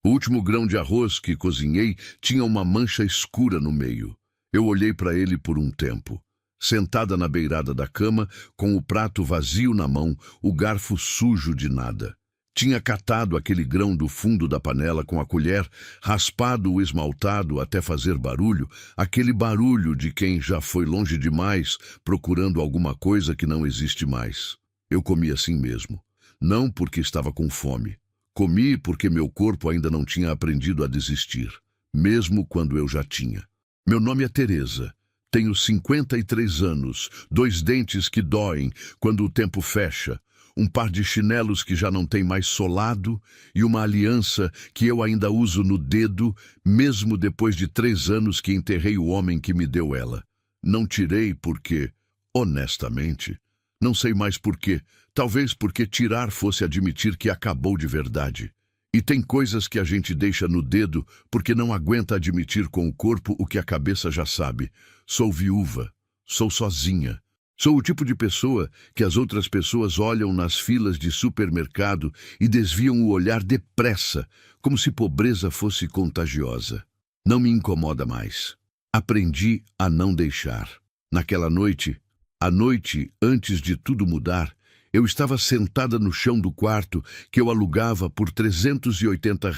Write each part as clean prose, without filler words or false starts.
O último grão de arroz que cozinhei tinha uma mancha escura no meio. Eu olhei para ele por um tempo. Sentada na beirada da cama, com o prato vazio na mão, o garfo sujo de nada. Tinha catado aquele grão do fundo da panela com a colher, raspado o esmaltado até fazer barulho, aquele barulho de quem já foi longe demais, procurando alguma coisa que não existe mais. Eu comi assim mesmo. Não porque estava com fome. Comi porque meu corpo ainda não tinha aprendido a desistir, mesmo quando eu já tinha. Meu nome é Teresa. Tenho 53 anos, 2 dentes que doem quando o tempo fecha, um par de chinelos que já não tem mais solado e uma aliança que eu ainda uso no dedo, mesmo depois de 3 anos que enterrei o homem que me deu ela. Não tirei porque, honestamente, não sei mais por quê. Talvez porque tirar fosse admitir que acabou de verdade. E tem coisas que a gente deixa no dedo porque não aguenta admitir com o corpo o que a cabeça já sabe. Sou viúva. Sou sozinha. Sou o tipo de pessoa que as outras pessoas olham nas filas de supermercado e desviam o olhar depressa, como se pobreza fosse contagiosa. Não me incomoda mais. Aprendi a não deixar. Naquela noite, a noite antes de tudo mudar, eu estava sentada no chão do quarto que eu alugava por R$ 380,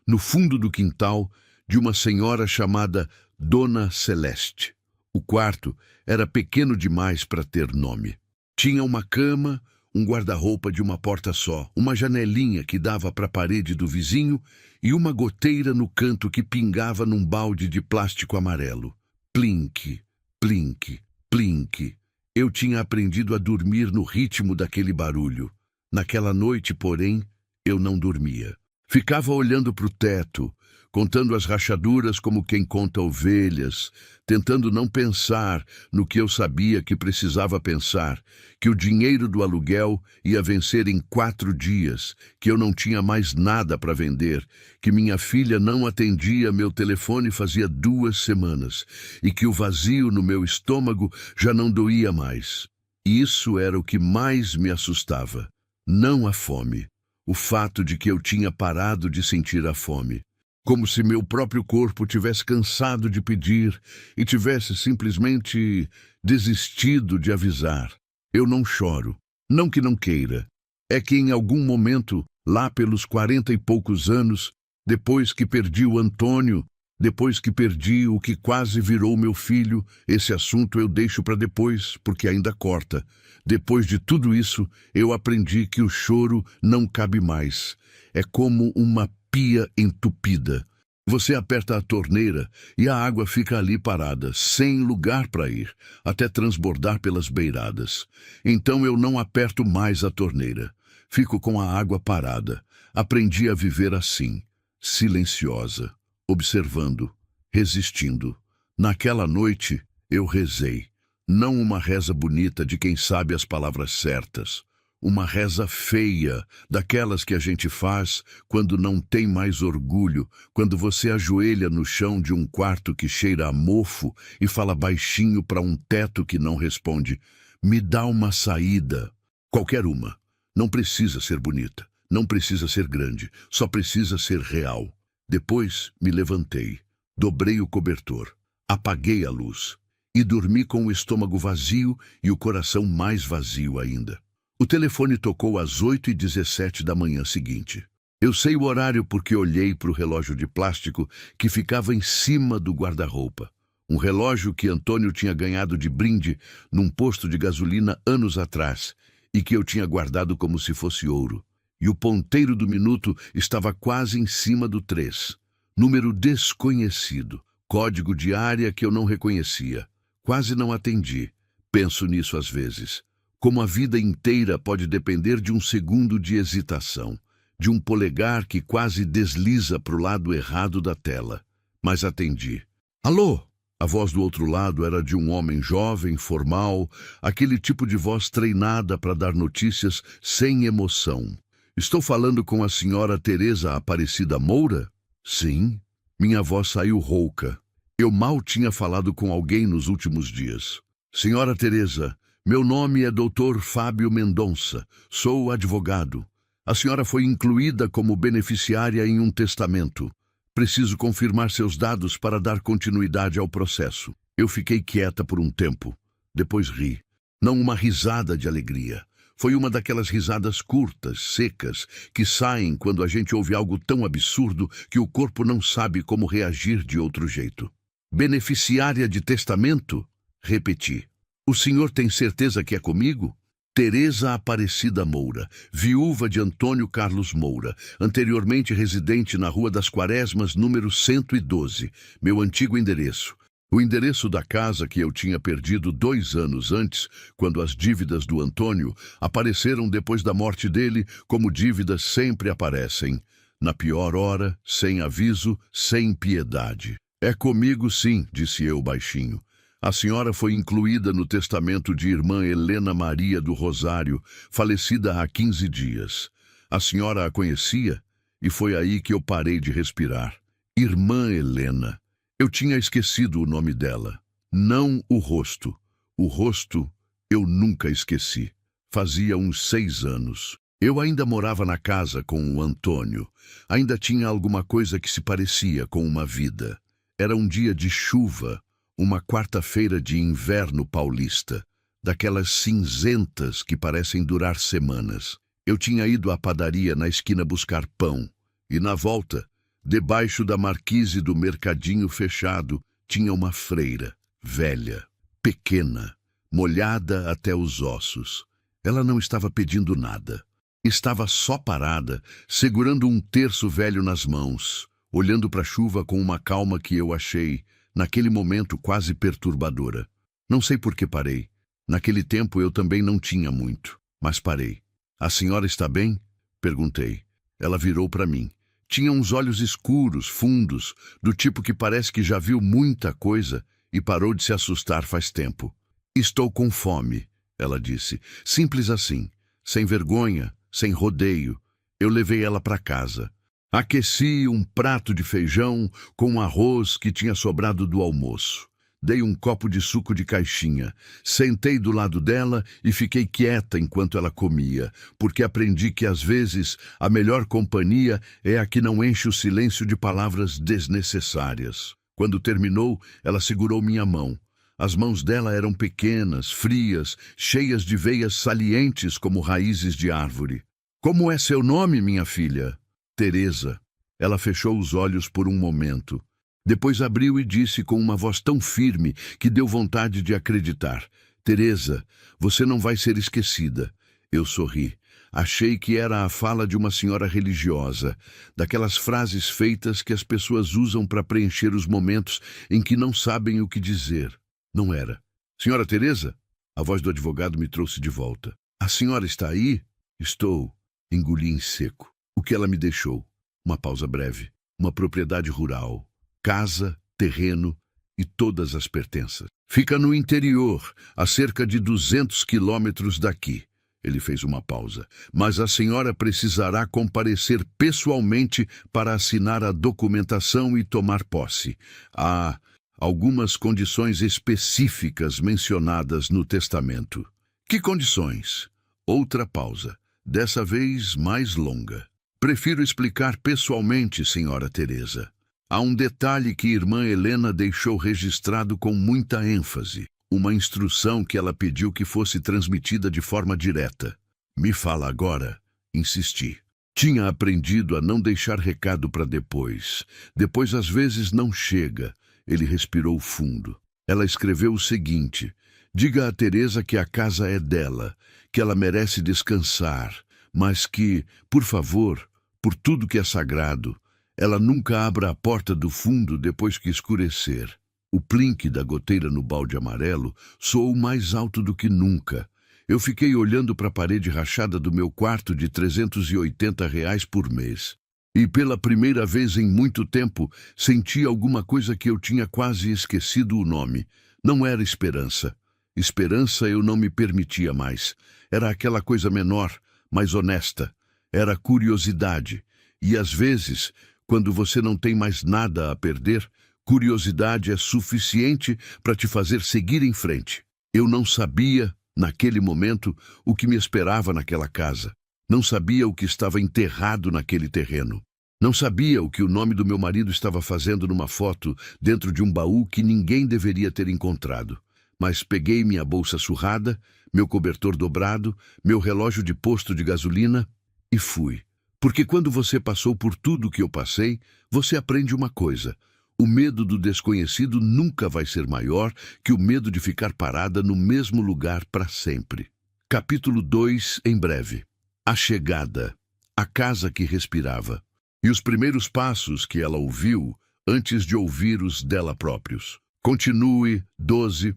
no fundo do quintal de uma senhora chamada Dona Celeste. O quarto era pequeno demais para ter nome. Tinha uma cama, um guarda-roupa de uma porta só, uma janelinha que dava para a parede do vizinho e uma goteira no canto que pingava num balde de plástico amarelo. Plink, plink, plink. Eu tinha aprendido a dormir no ritmo daquele barulho. Naquela noite, porém, eu não dormia. Ficava olhando para o teto, contando as rachaduras como quem conta ovelhas, tentando não pensar no que eu sabia que precisava pensar, que o dinheiro do aluguel ia vencer em 4 dias, que eu não tinha mais nada para vender, que minha filha não atendia meu telefone fazia 2 semanas e que o vazio no meu estômago já não doía mais. Isso era o que mais me assustava, não a fome, o fato de que eu tinha parado de sentir a fome. Como se meu próprio corpo tivesse cansado de pedir e tivesse simplesmente desistido de avisar. Eu não choro, não que não queira. É que em algum momento, lá pelos 40 e poucos anos, depois que perdi o Antônio, depois que perdi o que quase virou meu filho, esse assunto eu deixo para depois, porque ainda corta. Depois de tudo isso, eu aprendi que o choro não cabe mais. É como uma pia entupida. Você aperta a torneira e a água fica ali parada, sem lugar para ir, até transbordar pelas beiradas. Então eu não aperto mais a torneira. Fico com a água parada. Aprendi a viver assim, silenciosa, observando, resistindo. Naquela noite, eu rezei. Não uma reza bonita de quem sabe as palavras certas. Uma reza feia, daquelas que a gente faz quando não tem mais orgulho, quando você ajoelha no chão de um quarto que cheira a mofo e fala baixinho para um teto que não responde. Me dá uma saída. Qualquer uma. Não precisa ser bonita, não precisa ser grande, só precisa ser real. Depois me levantei, dobrei o cobertor, apaguei a luz e dormi com o estômago vazio e o coração mais vazio ainda. O telefone tocou às 8h17 da manhã seguinte. Eu sei o horário porque olhei para o relógio de plástico que ficava em cima do guarda-roupa. Um relógio que Antônio tinha ganhado de brinde num posto de gasolina anos atrás e que eu tinha guardado como se fosse ouro. E o ponteiro do minuto estava quase em cima do 3. Número desconhecido, código de área que eu não reconhecia. Quase não atendi. Penso nisso às vezes. Como a vida inteira pode depender de um segundo de hesitação, de um polegar que quase desliza para o lado errado da tela. Mas atendi. Alô? A voz do outro lado era de um homem jovem, formal, aquele tipo de voz treinada para dar notícias sem emoção. Estou falando com a senhora Teresa Aparecida Moura? Sim. Minha voz saiu rouca. Eu mal tinha falado com alguém nos últimos dias. Senhora Teresa, meu nome é Dr. Fábio Mendonça. Sou advogado. A senhora foi incluída como beneficiária em um testamento. Preciso confirmar seus dados para dar continuidade ao processo. Eu fiquei quieta por um tempo. Depois ri. Não uma risada de alegria. Foi uma daquelas risadas curtas, secas, que saem quando a gente ouve algo tão absurdo que o corpo não sabe como reagir de outro jeito. Beneficiária de testamento? Repeti. O senhor tem certeza que é comigo? Teresa Aparecida Moura, viúva de Antônio Carlos Moura, anteriormente residente na Rua das Quaresmas, número 112, meu antigo endereço. O endereço da casa que eu tinha perdido 2 anos antes, quando as dívidas do Antônio apareceram depois da morte dele, como dívidas sempre aparecem. Na pior hora, sem aviso, sem piedade. É comigo sim, disse eu baixinho. A senhora foi incluída no testamento de irmã Helena Maria do Rosário, falecida há 15 dias. A senhora a conhecia? E foi aí que eu parei de respirar. Irmã Helena. Eu tinha esquecido o nome dela. Não o rosto. O rosto eu nunca esqueci. Fazia uns 6 anos. Eu ainda morava na casa com o Antônio. Ainda tinha alguma coisa que se parecia com uma vida. Era um dia de chuva. Uma quarta-feira de inverno paulista, daquelas cinzentas que parecem durar semanas. Eu tinha ido à padaria na esquina buscar pão, e na volta, debaixo da marquise do mercadinho fechado, tinha uma freira, velha, pequena, molhada até os ossos. Ela não estava pedindo nada. Estava só parada, segurando um terço velho nas mãos, olhando para a chuva com uma calma que eu achei, naquele momento, quase perturbadora. Não sei por que parei. Naquele tempo eu também não tinha muito, mas parei. A senhora está bem? Perguntei. Ela virou para mim. Tinha uns olhos escuros, fundos, do tipo que parece que já viu muita coisa e parou de se assustar faz tempo. Estou com fome, ela disse. Simples assim, sem vergonha, sem rodeio. Eu levei ela para casa. Aqueci um prato de feijão com arroz que tinha sobrado do almoço. Dei um copo de suco de caixinha. Sentei do lado dela e fiquei quieta enquanto ela comia, porque aprendi que às vezes a melhor companhia é a que não enche o silêncio de palavras desnecessárias. Quando terminou, ela segurou minha mão. As mãos dela eram pequenas, frias, cheias de veias salientes como raízes de árvore. Como é seu nome, minha filha? Teresa. Ela fechou os olhos por um momento. Depois abriu e disse com uma voz tão firme que deu vontade de acreditar. Teresa, você não vai ser esquecida. Eu sorri. Achei que era a fala de uma senhora religiosa, daquelas frases feitas que as pessoas usam para preencher os momentos em que não sabem o que dizer. Não era. Senhora Teresa? A voz do advogado me trouxe de volta. A senhora está aí? Estou. Engoli em seco. O que ela me deixou? Uma pausa breve. Uma propriedade rural. Casa, terreno e todas as pertenças. Fica no interior, a cerca de 200 quilômetros daqui. Ele fez uma pausa. Mas a senhora precisará comparecer pessoalmente para assinar a documentação e tomar posse. Há algumas condições específicas mencionadas no testamento. Que condições? Outra pausa, dessa vez mais longa. Prefiro explicar pessoalmente, senhora Teresa. Há um detalhe que irmã Helena deixou registrado com muita ênfase. Uma instrução que ela pediu que fosse transmitida de forma direta. Me fala agora, insisti. Tinha aprendido a não deixar recado para depois. Depois às vezes não chega. Ele respirou fundo. Ela escreveu o seguinte: diga a Teresa que a casa é dela, que ela merece descansar, mas que, por favor, por tudo que é sagrado, ela nunca abra a porta do fundo depois que escurecer. O plinque da goteira no balde amarelo soou mais alto do que nunca. Eu fiquei olhando para a parede rachada do meu quarto de R$ 380 por mês. E pela primeira vez em muito tempo, senti alguma coisa que eu tinha quase esquecido o nome. Não era esperança. Esperança eu não me permitia mais. Era aquela coisa menor, mais honesta. Era curiosidade. E às vezes, quando você não tem mais nada a perder, curiosidade é suficiente para te fazer seguir em frente. Eu não sabia, naquele momento, o que me esperava naquela casa. Não sabia o que estava enterrado naquele terreno. Não sabia o que o nome do meu marido estava fazendo numa foto dentro de um baú que ninguém deveria ter encontrado. Mas peguei minha bolsa surrada, meu cobertor dobrado, meu relógio de posto de gasolina e fui. Porque quando você passou por tudo o que eu passei, você aprende uma coisa: o medo do desconhecido nunca vai ser maior que o medo de ficar parada no mesmo lugar para sempre. Capítulo 2, em breve. A chegada. A casa que respirava. E os primeiros passos que ela ouviu antes de ouvir os dela próprios. Continue, 12,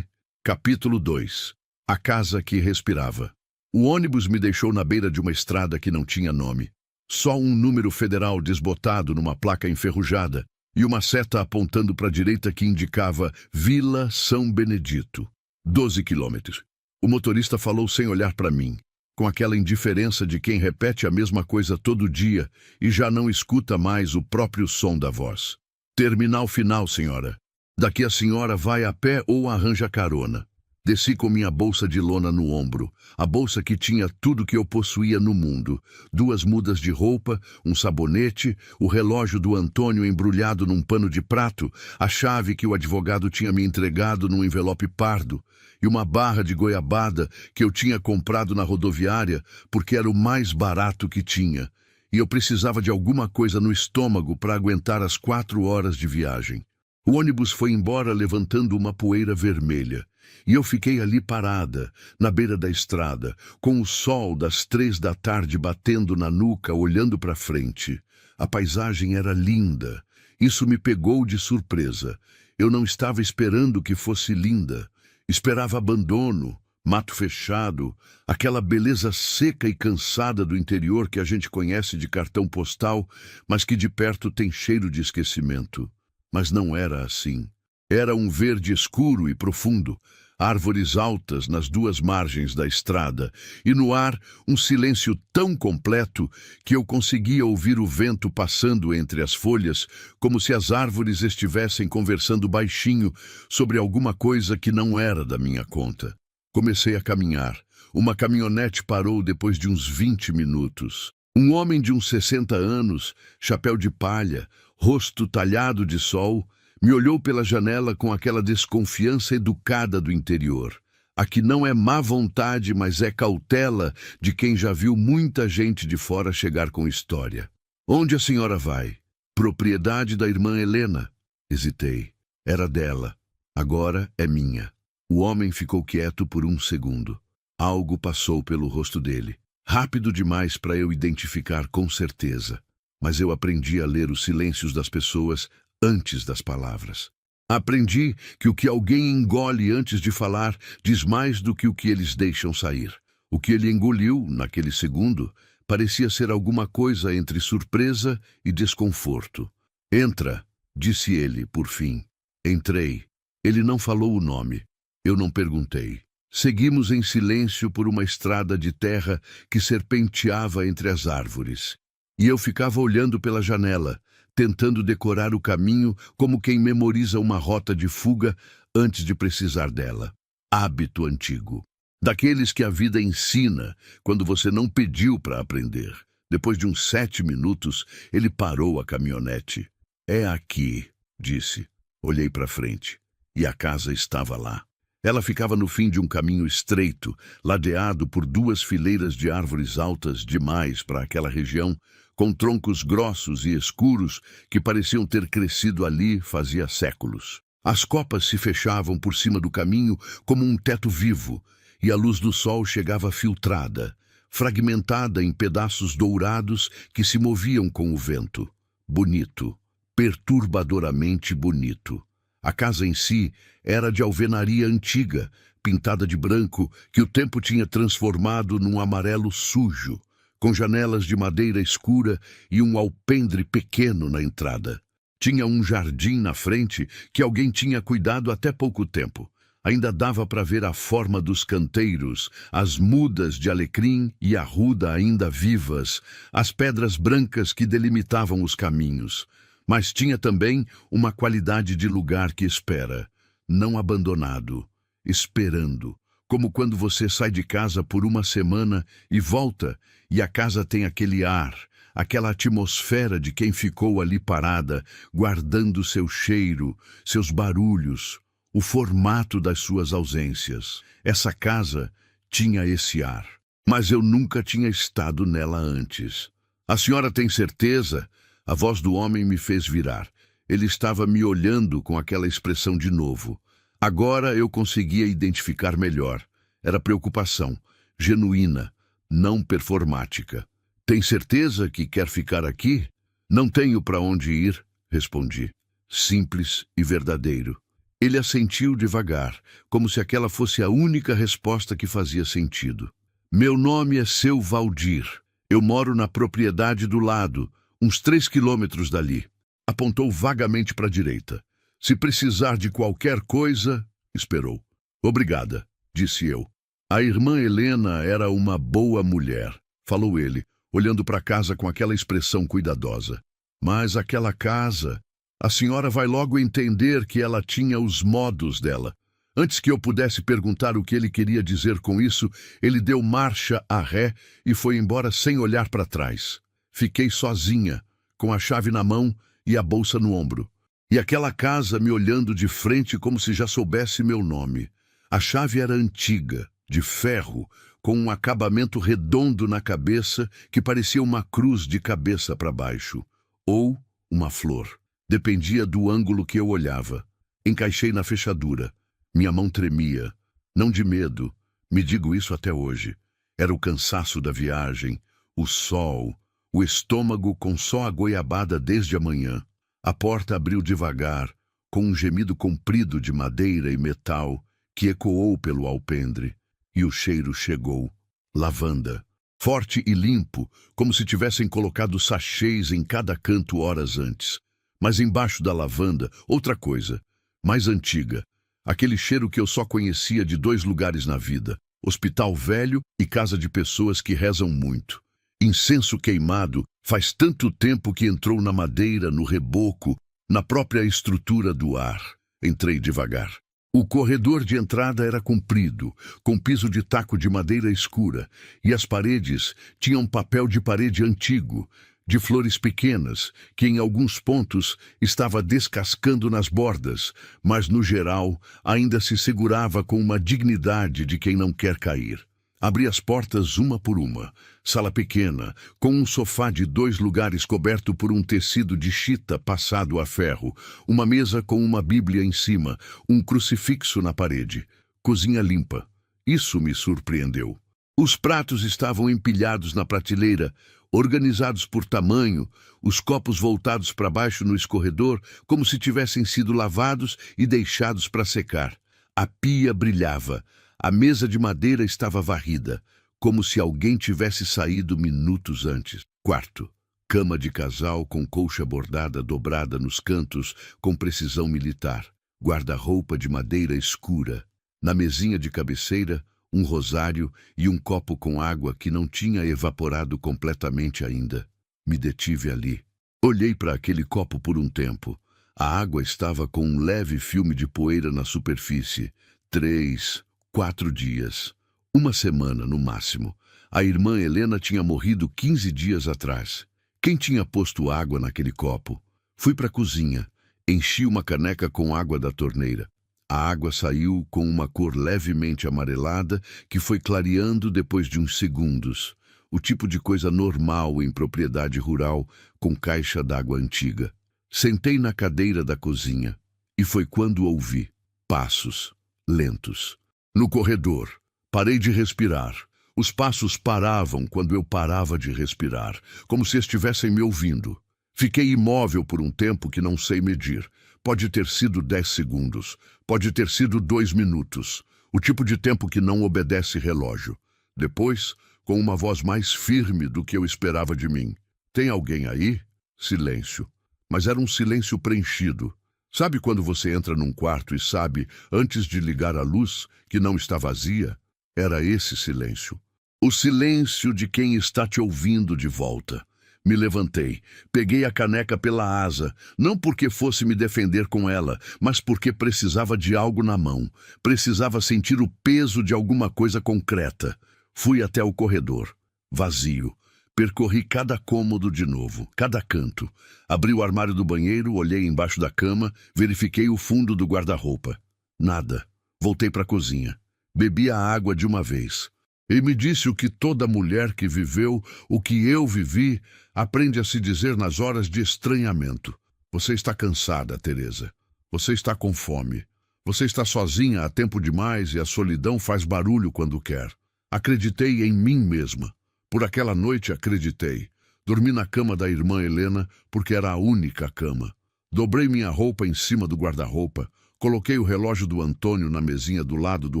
capítulo 2. A casa que respirava. O ônibus me deixou na beira de uma estrada que não tinha nome. Só um número federal desbotado numa placa enferrujada e uma seta apontando para a direita que indicava Vila São Benedito. 12 quilômetros. O motorista falou sem olhar para mim, com aquela indiferença de quem repete a mesma coisa todo dia e já não escuta mais o próprio som da voz. Terminal final, senhora. Daqui a senhora vai a pé ou arranja carona. Desci com minha bolsa de lona no ombro, a bolsa que tinha tudo que eu possuía no mundo: 2 mudas de roupa, um sabonete, o relógio do Antônio embrulhado num pano de prato, a chave que o advogado tinha me entregado num envelope pardo, e uma barra de goiabada que eu tinha comprado na rodoviária porque era o mais barato que tinha, e eu precisava de alguma coisa no estômago para aguentar as 4 horas de viagem. O ônibus foi embora levantando uma poeira vermelha. E eu fiquei ali parada, na beira da estrada, com o sol das 3 da tarde batendo na nuca, olhando para frente. A paisagem era linda. Isso me pegou de surpresa. Eu não estava esperando que fosse linda. Esperava abandono, mato fechado, aquela beleza seca e cansada do interior que a gente conhece de cartão postal, mas que de perto tem cheiro de esquecimento. Mas não era assim. Era um verde escuro e profundo, árvores altas nas 2 margens da estrada, e no ar um silêncio tão completo que eu conseguia ouvir o vento passando entre as folhas, como se as árvores estivessem conversando baixinho sobre alguma coisa que não era da minha conta. Comecei a caminhar. Uma caminhonete parou depois de uns 20 minutos. Um homem de uns 60 anos, chapéu de palha, rosto talhado de sol, me olhou pela janela com aquela desconfiança educada do interior. Aqui não é má vontade, mas é cautela de quem já viu muita gente de fora chegar com história. Onde a senhora vai? Propriedade da irmã Helena. Hesitei. Era dela. Agora é minha. O homem ficou quieto por um segundo. Algo passou pelo rosto dele. Rápido demais para eu identificar com certeza. Mas eu aprendi a ler os silêncios das pessoas antes das palavras. Aprendi que o que alguém engole antes de falar diz mais do que o que eles deixam sair. O que ele engoliu, naquele segundo, parecia ser alguma coisa entre surpresa e desconforto. Entra, disse ele, por fim. Entrei. Ele não falou o nome. Eu não perguntei. Seguimos em silêncio por uma estrada de terra que serpenteava entre as árvores. E eu ficava olhando pela janela, tentando decorar o caminho como quem memoriza uma rota de fuga antes de precisar dela. Hábito antigo. Daqueles que a vida ensina quando você não pediu para aprender. Depois de uns 7 minutos, ele parou a caminhonete. É aqui, disse. Olhei para frente. E a casa estava lá. Ela ficava no fim de um caminho estreito, ladeado por 2 fileiras de árvores altas demais para aquela região, com troncos grossos e escuros que pareciam ter crescido ali fazia séculos. As copas se fechavam por cima do caminho como um teto vivo, e a luz do sol chegava filtrada, fragmentada em pedaços dourados que se moviam com o vento. Bonito, perturbadoramente bonito. A casa em si era de alvenaria antiga, pintada de branco, que o tempo tinha transformado num amarelo sujo, com janelas de madeira escura e um alpendre pequeno na entrada. Tinha um jardim na frente que alguém tinha cuidado até pouco tempo. Ainda dava para ver a forma dos canteiros, as mudas de alecrim e arruda ainda vivas, as pedras brancas que delimitavam os caminhos. Mas tinha também uma qualidade de lugar que espera, não abandonado, esperando, como quando você sai de casa por uma semana e volta, e a casa tem aquele ar, aquela atmosfera de quem ficou ali parada, guardando seu cheiro, seus barulhos, o formato das suas ausências. Essa casa tinha esse ar, mas eu nunca tinha estado nela antes. A senhora tem certeza? A voz do homem me fez virar. Ele estava me olhando com aquela expressão de novo. Agora eu conseguia identificar melhor. Era preocupação, genuína, não performática. Tem certeza que quer ficar aqui? Não tenho para onde ir, respondi. Simples e verdadeiro. Ele assentiu devagar, como se aquela fosse a única resposta que fazia sentido. Meu nome é Seu Valdir. Eu moro na propriedade do lado, uns 3 quilômetros dali. Apontou vagamente para a direita. Se precisar de qualquer coisa, esperou. Obrigada, disse eu. A irmã Helena era uma boa mulher, falou ele, olhando para a casa com aquela expressão cuidadosa. Mas aquela casa, a senhora vai logo entender que ela tinha os modos dela. Antes que eu pudesse perguntar o que ele queria dizer com isso, ele deu marcha a ré e foi embora sem olhar para trás. Fiquei sozinha, com a chave na mão e a bolsa no ombro. E aquela casa me olhando de frente como se já soubesse meu nome. A chave era antiga, de ferro, com um acabamento redondo na cabeça que parecia uma cruz de cabeça para baixo. Ou uma flor. Dependia do ângulo que eu olhava. Encaixei na fechadura. Minha mão tremia. Não de medo, me digo isso até hoje. Era o cansaço da viagem, o sol, o estômago com só a goiabada desde a manhã. A porta abriu devagar, com um gemido comprido de madeira e metal que ecoou pelo alpendre. E o cheiro chegou. Lavanda. Forte e limpo, como se tivessem colocado sachês em cada canto horas antes. Mas embaixo da lavanda, outra coisa, mais antiga. Aquele cheiro que eu só conhecia de 2 lugares na vida, hospital velho e casa de pessoas que rezam muito. Incenso queimado faz tanto tempo que entrou na madeira, no reboco, na própria estrutura do ar. Entrei devagar. O corredor de entrada era comprido, com piso de taco de madeira escura, e as paredes tinham papel de parede antigo, de flores pequenas, que em alguns pontos estava descascando nas bordas, mas no geral ainda se segurava com uma dignidade de quem não quer cair. Abri as portas uma por uma. Sala pequena, com um sofá de 2 lugares coberto por um tecido de chita passado a ferro, uma mesa com uma bíblia em cima, um crucifixo na parede. Cozinha limpa. Isso me surpreendeu. Os pratos estavam empilhados na prateleira, organizados por tamanho, os copos voltados para baixo no escorredor, como se tivessem sido lavados e deixados para secar. A pia brilhava. A mesa de madeira estava varrida, como se alguém tivesse saído minutos antes. Quarto. Cama de casal com colcha bordada dobrada nos cantos com precisão militar. Guarda-roupa de madeira escura. Na mesinha de cabeceira, um rosário e um copo com água que não tinha evaporado completamente ainda. Me detive ali. Olhei para aquele copo por um tempo. A água estava com um leve filme de poeira na superfície. 3, 4 dias. Uma semana, no máximo. A irmã Helena tinha morrido 15 dias atrás. Quem tinha posto água naquele copo? Fui para a cozinha. Enchi uma caneca com água da torneira. A água saiu com uma cor levemente amarelada que foi clareando depois de uns segundos. O tipo de coisa normal em propriedade rural com caixa d'água antiga. Sentei na cadeira da cozinha e foi quando ouvi passos lentos. No corredor, parei de respirar. Os passos paravam quando eu parava de respirar, como se estivessem me ouvindo. Fiquei imóvel por um tempo que não sei medir. Pode ter sido 10 segundos, pode ter sido 2 minutos, o tipo de tempo que não obedece relógio. Depois, com uma voz mais firme do que eu esperava de mim. Tem alguém aí? Silêncio. Mas era um silêncio preenchido. Sabe quando você entra num quarto e sabe, antes de ligar a luz, que não está vazia? Era esse silêncio. O silêncio de quem está te ouvindo de volta. Me levantei, peguei a caneca pela asa, não porque fosse me defender com ela, mas porque precisava de algo na mão. Precisava sentir o peso de alguma coisa concreta. Fui até o corredor. Vazio. Percorri cada cômodo de novo, cada canto. Abri o armário do banheiro, olhei embaixo da cama, verifiquei o fundo do guarda-roupa. Nada. Voltei para a cozinha. Bebi a água de uma vez. E me disse o que toda mulher que viveu, o que eu vivi, aprende a se dizer nas horas de estranhamento. Você está cansada, Teresa. Você está com fome. Você está sozinha há tempo demais e a solidão faz barulho quando quer. Acreditei em mim mesma. Por aquela noite acreditei. Dormi na cama da irmã Helena porque era a única cama. Dobrei minha roupa em cima do guarda-roupa, coloquei o relógio do Antônio na mesinha do lado do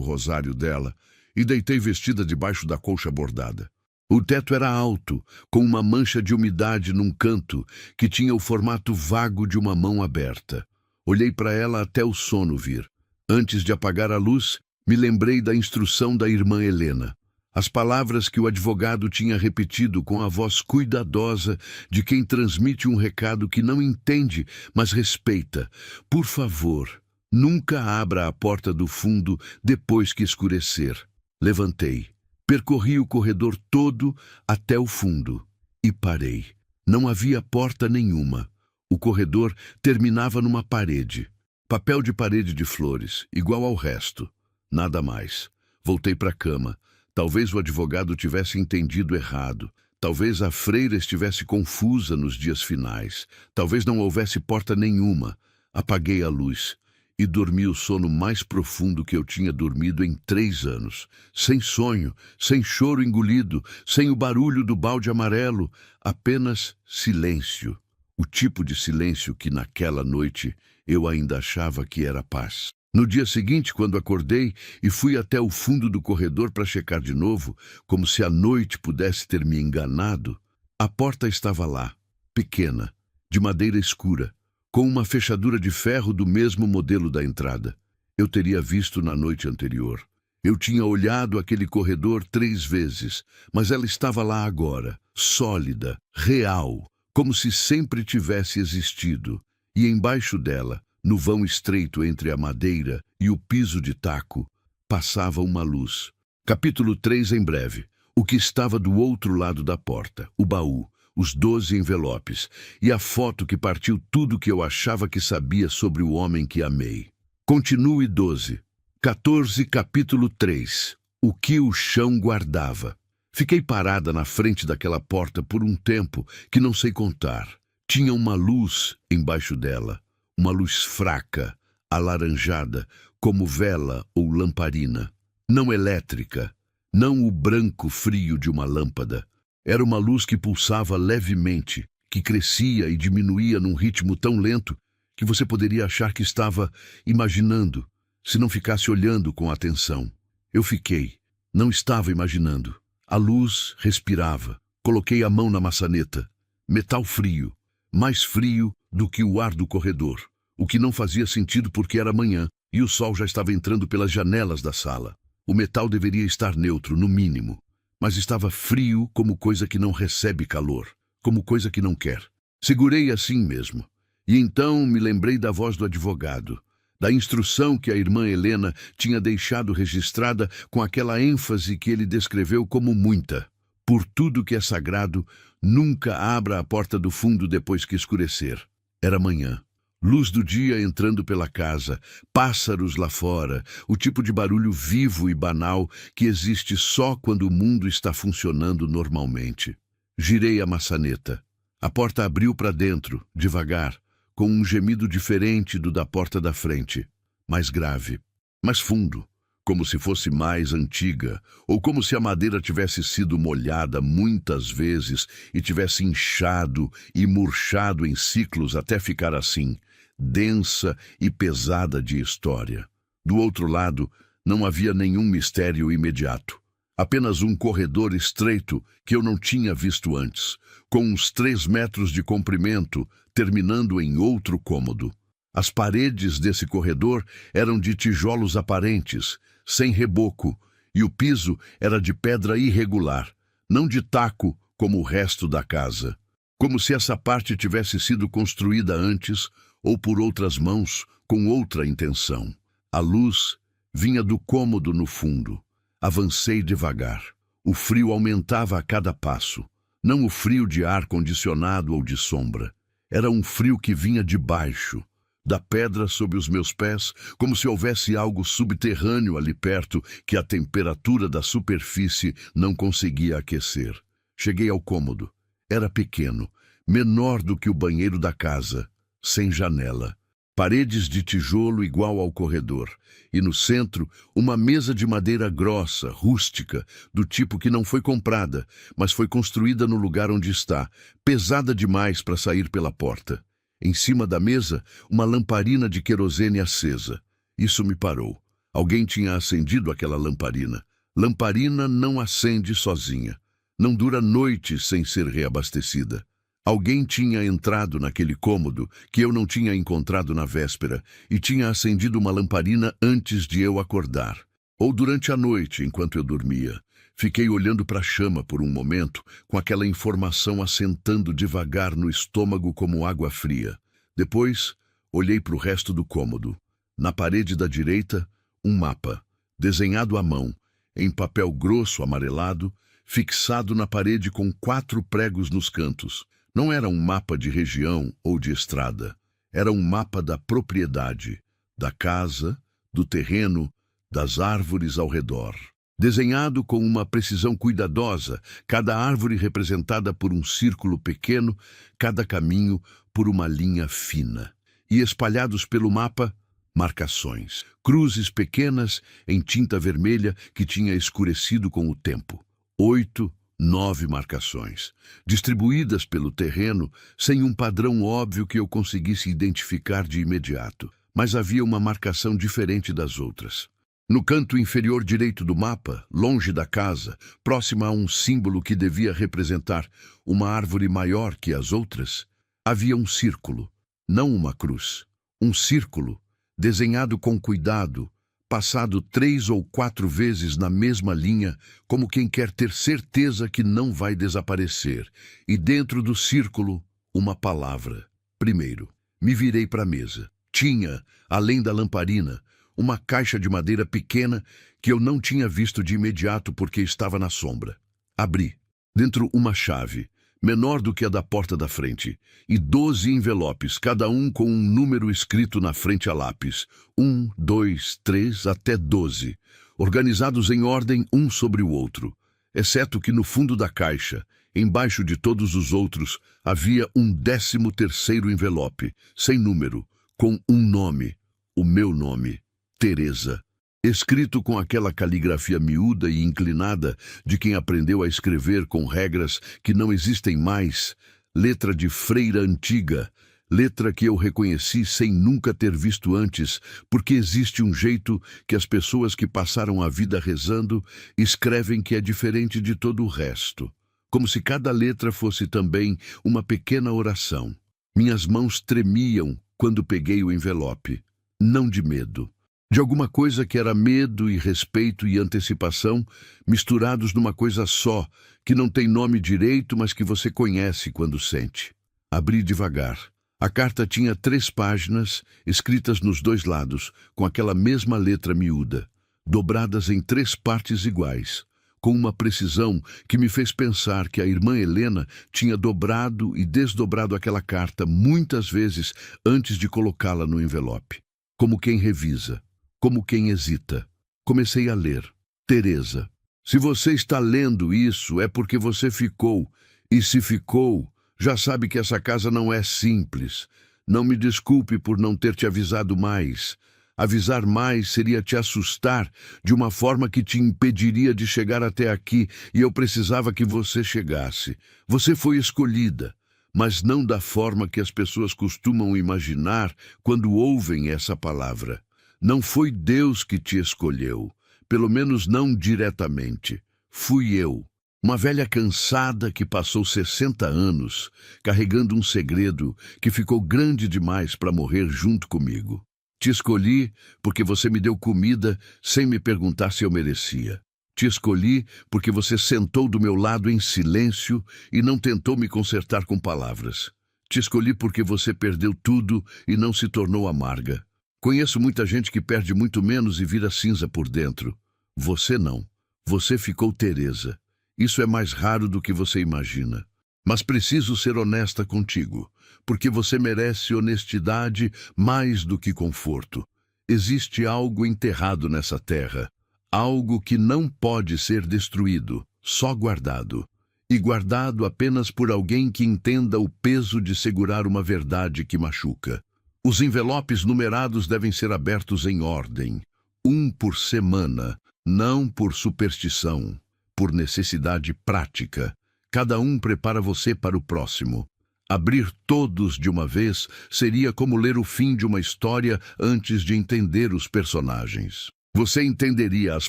rosário dela e deitei vestida debaixo da colcha bordada. O teto era alto, com uma mancha de umidade num canto que tinha o formato vago de uma mão aberta. Olhei para ela até o sono vir. Antes de apagar a luz, me lembrei da instrução da irmã Helena. As palavras que o advogado tinha repetido com a voz cuidadosa de quem transmite um recado que não entende, mas respeita. Por favor, nunca abra a porta do fundo depois que escurecer. Levantei, percorri o corredor todo até o fundo e parei. Não havia porta nenhuma. O corredor terminava numa parede. Papel de parede de flores, igual ao resto. Nada mais. Voltei para a cama. Talvez o advogado tivesse entendido errado. Talvez a freira estivesse confusa nos dias finais. Talvez não houvesse porta nenhuma. Apaguei a luz e dormi o sono mais profundo que eu tinha dormido em 3 anos. Sem sonho, sem choro engolido, sem o barulho do balde amarelo. Apenas silêncio. O tipo de silêncio que naquela noite eu ainda achava que era paz. No dia seguinte, quando acordei e fui até o fundo do corredor para checar de novo, como se a noite pudesse ter me enganado, a porta estava lá, pequena, de madeira escura, com uma fechadura de ferro do mesmo modelo da entrada. Eu teria visto na noite anterior. Eu tinha olhado aquele corredor 3 vezes, mas ela estava lá agora, sólida, real, como se sempre tivesse existido, e embaixo dela, no vão estreito entre a madeira e o piso de taco, passava uma luz. Capítulo 3 em breve. O que estava do outro lado da porta, o baú, os 12 envelopes e a foto que partiu tudo que eu achava que sabia sobre o homem que amei. Continue 12. 14, capítulo 3. O que o chão guardava. Fiquei parada na frente daquela porta por um tempo que não sei contar. Tinha uma luz embaixo dela. Uma luz fraca, alaranjada, como vela ou lamparina. Não elétrica, não o branco frio de uma lâmpada. Era uma luz que pulsava levemente, que crescia e diminuía num ritmo tão lento que você poderia achar que estava imaginando, se não ficasse olhando com atenção. Eu fiquei, não estava imaginando. A luz respirava. Coloquei a mão na maçaneta. Metal frio, mais frio do que o ar do corredor, o que não fazia sentido porque era manhã e o sol já estava entrando pelas janelas da sala. O metal deveria estar neutro, no mínimo, mas estava frio como coisa que não recebe calor, como coisa que não quer. Segurei assim mesmo. E então me lembrei da voz do advogado, da instrução que a irmã Helena tinha deixado registrada com aquela ênfase que ele descreveu como muita. Por tudo que é sagrado, nunca abra a porta do fundo depois que escurecer. Era manhã. Luz do dia entrando pela casa, pássaros lá fora, o tipo de barulho vivo e banal que existe só quando o mundo está funcionando normalmente. Girei a maçaneta. A porta abriu para dentro, devagar, com um gemido diferente do da porta da frente. Mais grave, mais fundo, como se fosse mais antiga, ou como se a madeira tivesse sido molhada muitas vezes e tivesse inchado e murchado em ciclos até ficar assim, densa e pesada de história. Do outro lado, não havia nenhum mistério imediato. Apenas um corredor estreito que eu não tinha visto antes, com uns 3 metros de comprimento, terminando em outro cômodo. As paredes desse corredor eram de tijolos aparentes, sem reboco, e o piso era de pedra irregular, não de taco como o resto da casa. como se essa parte tivesse sido construída antes ou por outras mãos com outra intenção. A luz vinha do cômodo no fundo. Avancei devagar. O frio aumentava a cada passo. Não o frio de ar-condicionado ou de sombra. Era um frio que vinha de baixo, da pedra sob os meus pés, como se houvesse algo subterrâneo ali perto que a temperatura da superfície não conseguia aquecer. Cheguei ao cômodo. Era pequeno, menor do que o banheiro da casa, sem janela. Paredes de tijolo igual ao corredor, e no centro uma mesa de madeira grossa, rústica, do tipo que não foi comprada, mas foi construída no lugar onde está, pesada demais para sair pela porta. Em cima da mesa, uma lamparina de querosene acesa. Isso me parou. Alguém tinha acendido aquela lamparina. Lamparina não acende sozinha. Não dura noites sem ser reabastecida. Alguém tinha entrado naquele cômodo que eu não tinha encontrado na véspera e tinha acendido uma lamparina antes de eu acordar. Ou durante a noite, enquanto eu dormia. Fiquei olhando para a chama por um momento, com aquela informação assentando devagar no estômago como água fria. Depois, olhei para o resto do cômodo. Na parede da direita, um mapa, desenhado à mão, em papel grosso amarelado, fixado na parede com 4 pregos nos cantos. Não era um mapa de região ou de estrada. Era um mapa da propriedade, da casa, do terreno, das árvores ao redor. Desenhado com uma precisão cuidadosa, cada árvore representada por um círculo pequeno, cada caminho por uma linha fina. E espalhados pelo mapa, marcações. Cruzes pequenas em tinta vermelha que tinha escurecido com o tempo. 8, 9 marcações, distribuídas pelo terreno sem um padrão óbvio que eu conseguisse identificar de imediato, mas havia uma marcação diferente das outras. No canto inferior direito do mapa, longe da casa, próxima a um símbolo que devia representar uma árvore maior que as outras, havia um círculo, não uma cruz. Um círculo, desenhado com cuidado, passado 3 ou 4 vezes na mesma linha, como quem quer ter certeza que não vai desaparecer. E dentro do círculo, uma palavra. Primeiro, me virei para a mesa. Tinha, além da lamparina, uma caixa de madeira pequena que eu não tinha visto de imediato porque estava na sombra. Abri. Dentro uma chave, menor do que a da porta da frente, e 12 envelopes, cada um com um número escrito na frente a lápis. 1, 2, 3, até 12, organizados em ordem um sobre o outro, exceto que no fundo da caixa, embaixo de todos os outros, havia um 13º envelope, sem número, com um nome, o meu nome, Teresa. Escrito com aquela caligrafia miúda e inclinada de quem aprendeu a escrever com regras que não existem mais, letra de freira antiga, letra que eu reconheci sem nunca ter visto antes, porque existe um jeito que as pessoas que passaram a vida rezando escrevem que é diferente de todo o resto, como se cada letra fosse também uma pequena oração. Minhas mãos tremiam quando peguei o envelope, não de medo. De alguma coisa que era medo e respeito e antecipação, misturados numa coisa só, que não tem nome direito, mas que você conhece quando sente. Abri devagar. A carta tinha 3 páginas, escritas nos 2 lados, com aquela mesma letra miúda, dobradas em 3 partes iguais, com uma precisão que me fez pensar que a irmã Helena tinha dobrado e desdobrado aquela carta muitas vezes antes de colocá-la no envelope. Como quem revisa. Como quem hesita. Comecei a ler. Teresa. Se você está lendo isso, é porque você ficou. E se ficou, já sabe que essa casa não é simples. Não me desculpe por não ter te avisado mais. Avisar mais seria te assustar de uma forma que te impediria de chegar até aqui, e eu precisava que você chegasse. Você foi escolhida, mas não da forma que as pessoas costumam imaginar quando ouvem essa palavra. Não foi Deus que te escolheu, pelo menos não diretamente. Fui eu, uma velha cansada que passou 60 anos carregando um segredo que ficou grande demais para morrer junto comigo. Te escolhi porque você me deu comida sem me perguntar se eu merecia. Te escolhi porque você sentou do meu lado em silêncio e não tentou me consertar com palavras. Te escolhi porque você perdeu tudo e não se tornou amarga. Conheço muita gente que perde muito menos e vira cinza por dentro. Você não. Você ficou Teresa. Isso é mais raro do que você imagina. Mas preciso ser honesta contigo, porque você merece honestidade mais do que conforto. Existe algo enterrado nessa terra, algo que não pode ser destruído, só guardado. E guardado apenas por alguém que entenda o peso de segurar uma verdade que machuca. Os envelopes numerados devem ser abertos em ordem, um por semana, não por superstição, por necessidade prática. Cada um prepara você para o próximo. Abrir todos de uma vez seria como ler o fim de uma história antes de entender os personagens. Você entenderia as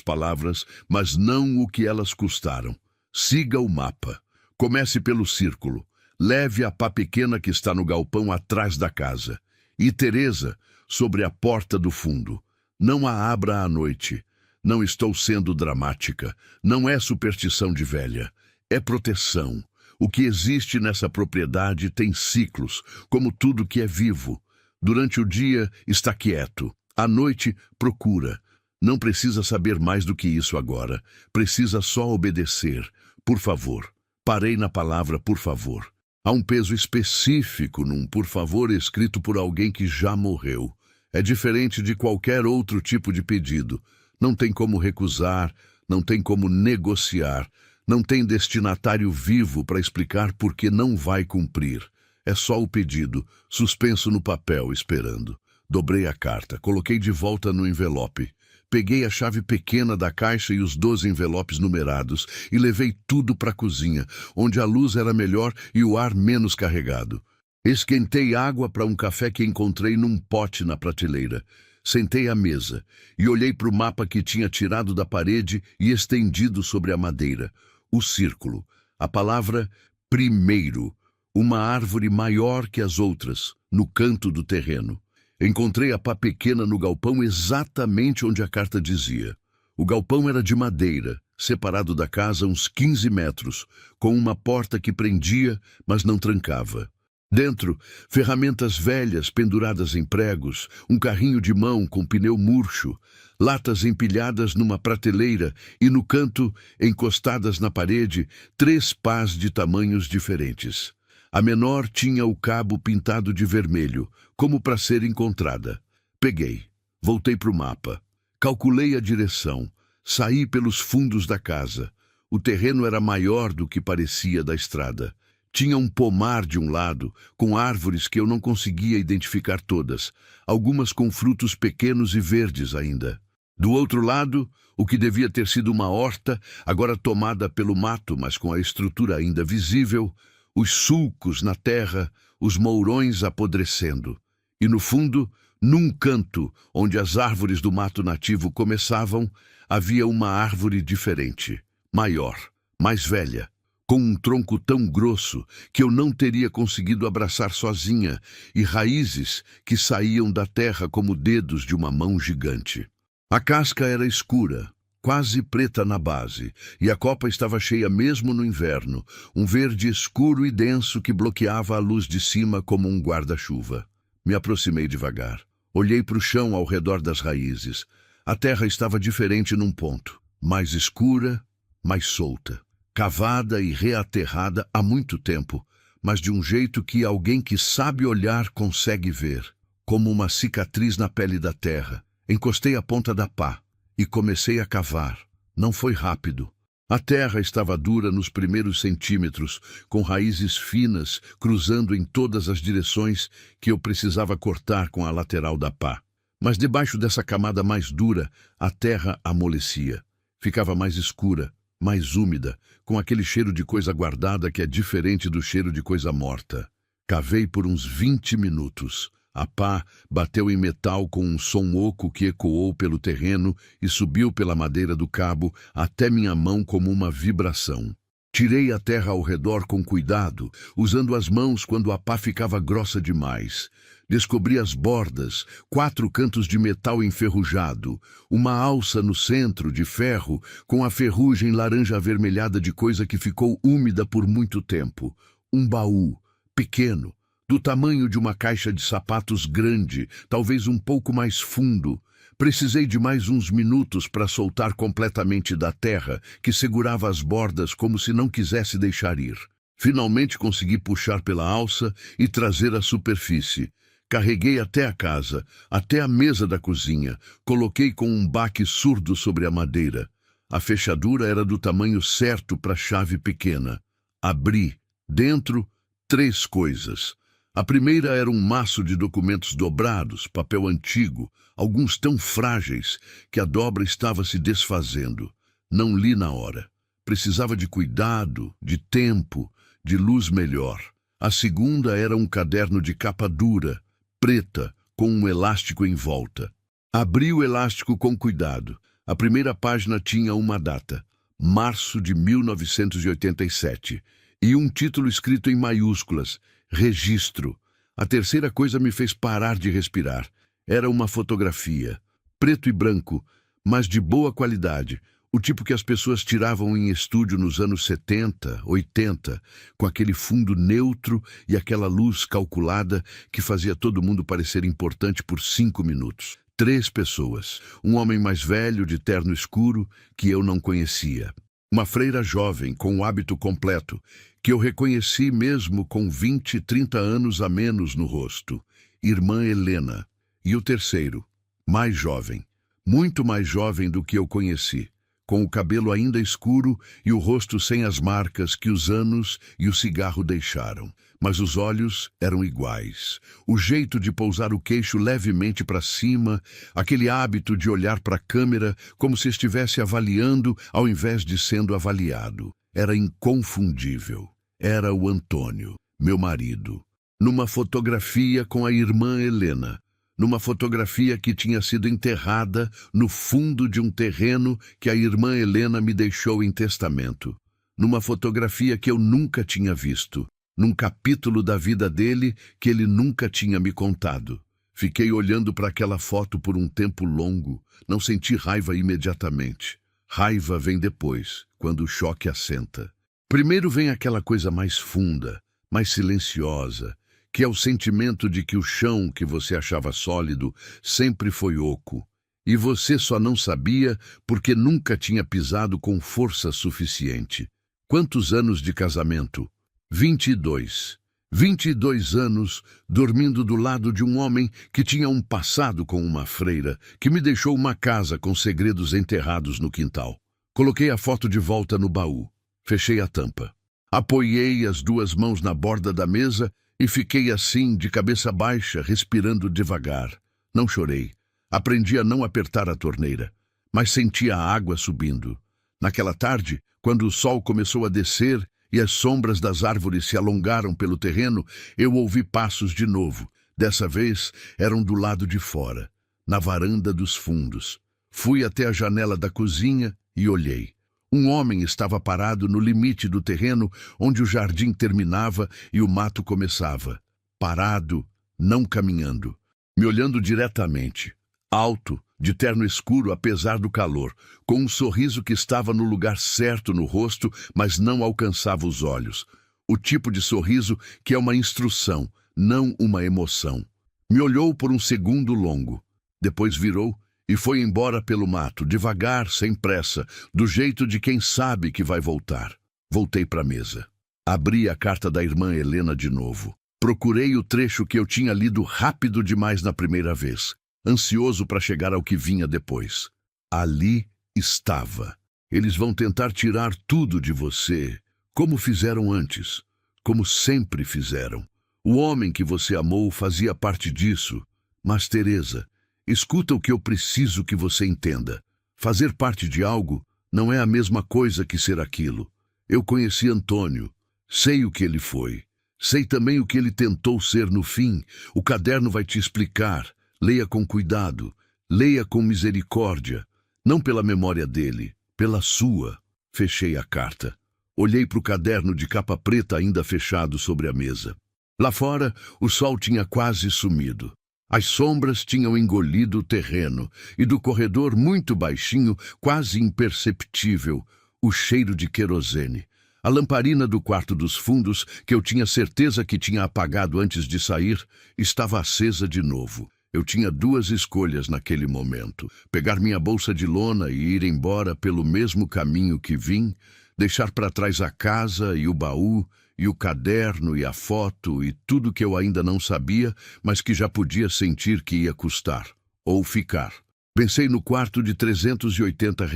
palavras, mas não o que elas custaram. Siga o mapa. Comece pelo círculo. Leve a pá pequena que está no galpão atrás da casa. E Teresa, sobre a porta do fundo. Não a abra à noite. Não estou sendo dramática. Não é superstição de velha. É proteção. O que existe nessa propriedade tem ciclos, como tudo que é vivo. Durante o dia está quieto. À noite, procura. Não precisa saber mais do que isso agora. Precisa só obedecer. Por favor. Parei na palavra por favor. Há um peso específico num por favor escrito por alguém que já morreu. É diferente de qualquer outro tipo de pedido. Não tem como recusar, não tem como negociar, não tem destinatário vivo para explicar por que não vai cumprir. É só o pedido, suspenso no papel, esperando. Dobrei a carta, coloquei de volta no envelope. Peguei a chave pequena da caixa e os 12 envelopes numerados e levei tudo para a cozinha, onde a luz era melhor e o ar menos carregado. Esquentei água para um café que encontrei num pote na prateleira. Sentei à mesa e olhei para o mapa que tinha tirado da parede e estendido sobre a madeira. O círculo, a palavra primeiro, uma árvore maior que as outras, no canto do terreno. Encontrei a pá pequena no galpão exatamente onde a carta dizia. O galpão era de madeira, separado da casa uns 15 metros, com uma porta que prendia, mas não trancava. Dentro, ferramentas velhas penduradas em pregos, um carrinho de mão com pneu murcho, latas empilhadas numa prateleira e no canto, encostadas na parede, 3 pás de tamanhos diferentes. A menor tinha o cabo pintado de vermelho, como para ser encontrada. Peguei, voltei para o mapa, calculei a direção, saí pelos fundos da casa. O terreno era maior do que parecia da estrada. Tinha um pomar de um lado, com árvores que eu não conseguia identificar todas, algumas com frutos pequenos e verdes ainda. Do outro lado, o que devia ter sido uma horta, agora tomada pelo mato, mas com a estrutura ainda visível, os sulcos na terra, os mourões apodrecendo. E no fundo, num canto, onde as árvores do mato nativo começavam, havia uma árvore diferente, maior, mais velha, com um tronco tão grosso que eu não teria conseguido abraçar sozinha, e raízes que saíam da terra como dedos de uma mão gigante. A casca era escura, quase preta na base, e a copa estava cheia mesmo no inverno, um verde escuro e denso que bloqueava a luz de cima como um guarda-chuva. Me aproximei devagar. Olhei para o chão ao redor das raízes. A terra estava diferente num ponto, mais escura, mais solta, cavada e reaterrada há muito tempo, mas de um jeito que alguém que sabe olhar consegue ver, como uma cicatriz na pele da terra. Encostei a ponta da pá e comecei a cavar. Não foi rápido. A terra estava dura nos primeiros centímetros, com raízes finas cruzando em todas as direções que eu precisava cortar com a lateral da pá. Mas debaixo dessa camada mais dura, a terra amolecia. Ficava mais escura, mais úmida, com aquele cheiro de coisa guardada que é diferente do cheiro de coisa morta. Cavei por uns 20 minutos. A pá bateu em metal com um som oco que ecoou pelo terreno e subiu pela madeira do cabo até minha mão como uma vibração. Tirei a terra ao redor com cuidado, usando as mãos quando a pá ficava grossa demais. Descobri as bordas, 4 cantos de metal enferrujado, uma alça no centro de ferro com a ferrugem laranja avermelhada de coisa que ficou úmida por muito tempo. Um baú, pequeno, do tamanho de uma caixa de sapatos grande, talvez um pouco mais fundo. Precisei de mais uns minutos para soltar completamente da terra, que segurava as bordas como se não quisesse deixar ir. Finalmente consegui puxar pela alça e trazer à superfície. Carreguei até a casa, até a mesa da cozinha, coloquei com um baque surdo sobre a madeira. A fechadura era do tamanho certo para chave pequena. Abri. Dentro, 3 coisas. A primeira era um maço de documentos dobrados, papel antigo, alguns tão frágeis que a dobra estava se desfazendo. Não li na hora. Precisava de cuidado, de tempo, de luz melhor. A segunda era um caderno de capa dura, preta, com um elástico em volta. Abri o elástico com cuidado. A primeira página tinha uma data, março de 1987, e um título escrito em maiúsculas, registro. A terceira coisa me fez parar de respirar. Era uma fotografia, preto e branco, mas de boa qualidade, o tipo que as pessoas tiravam em estúdio nos anos 70, 80, com aquele fundo neutro e aquela luz calculada que fazia todo mundo parecer importante por 5 minutos. 3 pessoas, um homem mais velho de terno escuro que eu não conhecia. Uma freira jovem com o hábito completo, que eu reconheci mesmo com 20, 30 anos a menos no rosto. Irmã Helena. E o terceiro, mais jovem, muito mais jovem do que eu conheci, com o cabelo ainda escuro e o rosto sem as marcas que os anos e o cigarro deixaram. Mas os olhos eram iguais. O jeito de pousar o queixo levemente para cima, aquele hábito de olhar para a câmera como se estivesse avaliando ao invés de sendo avaliado. Era inconfundível. Era o Antônio, meu marido. Numa fotografia com a irmã Helena. Numa fotografia que tinha sido enterrada no fundo de um terreno que a irmã Helena me deixou em testamento. Numa fotografia que eu nunca tinha visto. Num capítulo da vida dele que ele nunca tinha me contado. Fiquei olhando para aquela foto por um tempo longo. Não senti raiva imediatamente. Raiva vem depois, quando o choque assenta. Primeiro vem aquela coisa mais funda, mais silenciosa, que é o sentimento de que o chão que você achava sólido sempre foi oco. E você só não sabia porque nunca tinha pisado com força suficiente. Quantos anos de casamento? 22. 22 anos dormindo do lado de um homem que tinha um passado com uma freira, que me deixou uma casa com segredos enterrados no quintal. Coloquei a foto de volta no baú. Fechei a tampa. Apoiei as 2 mãos na borda da mesa e fiquei assim, de cabeça baixa, respirando devagar. Não chorei. Aprendi a não apertar a torneira, mas senti a água subindo. Naquela tarde, quando o sol começou a descer e as sombras das árvores se alongaram pelo terreno, eu ouvi passos de novo. Dessa vez, eram do lado de fora, na varanda dos fundos. Fui até a janela da cozinha e olhei. Um homem estava parado no limite do terreno onde o jardim terminava e o mato começava. Parado, não caminhando, me olhando diretamente. Alto, de terno escuro apesar do calor, com um sorriso que estava no lugar certo no rosto, mas não alcançava os olhos. O tipo de sorriso que é uma instrução, não uma emoção. Me olhou por um segundo longo. Depois virou e foi embora pelo mato, devagar, sem pressa, do jeito de quem sabe que vai voltar. Voltei para a mesa. Abri a carta da irmã Helena de novo. Procurei o trecho que eu tinha lido rápido demais na primeira vez, ansioso para chegar ao que vinha depois. Ali estava. Eles vão tentar tirar tudo de você, como fizeram antes, como sempre fizeram. O homem que você amou fazia parte disso, mas Teresa, escuta o que eu preciso que você entenda. Fazer parte de algo não é a mesma coisa que ser aquilo. Eu conheci Antônio, sei o que ele foi. Sei também o que ele tentou ser no fim. O caderno vai te explicar. Leia com cuidado, leia com misericórdia. Não pela memória dele, pela sua. Fechei a carta. Olhei para o caderno de capa preta ainda fechado sobre a mesa. Lá fora, o sol tinha quase sumido. As sombras tinham engolido o terreno, e do corredor muito baixinho, quase imperceptível, o cheiro de querosene. A lamparina do quarto dos fundos, que eu tinha certeza que tinha apagado antes de sair, estava acesa de novo. Eu tinha duas escolhas naquele momento: pegar minha bolsa de lona e ir embora pelo mesmo caminho que vim, deixar para trás a casa e o baú, e o caderno e a foto e tudo que eu ainda não sabia, mas que já podia sentir que ia custar, ou ficar. Pensei no quarto de R$ 380,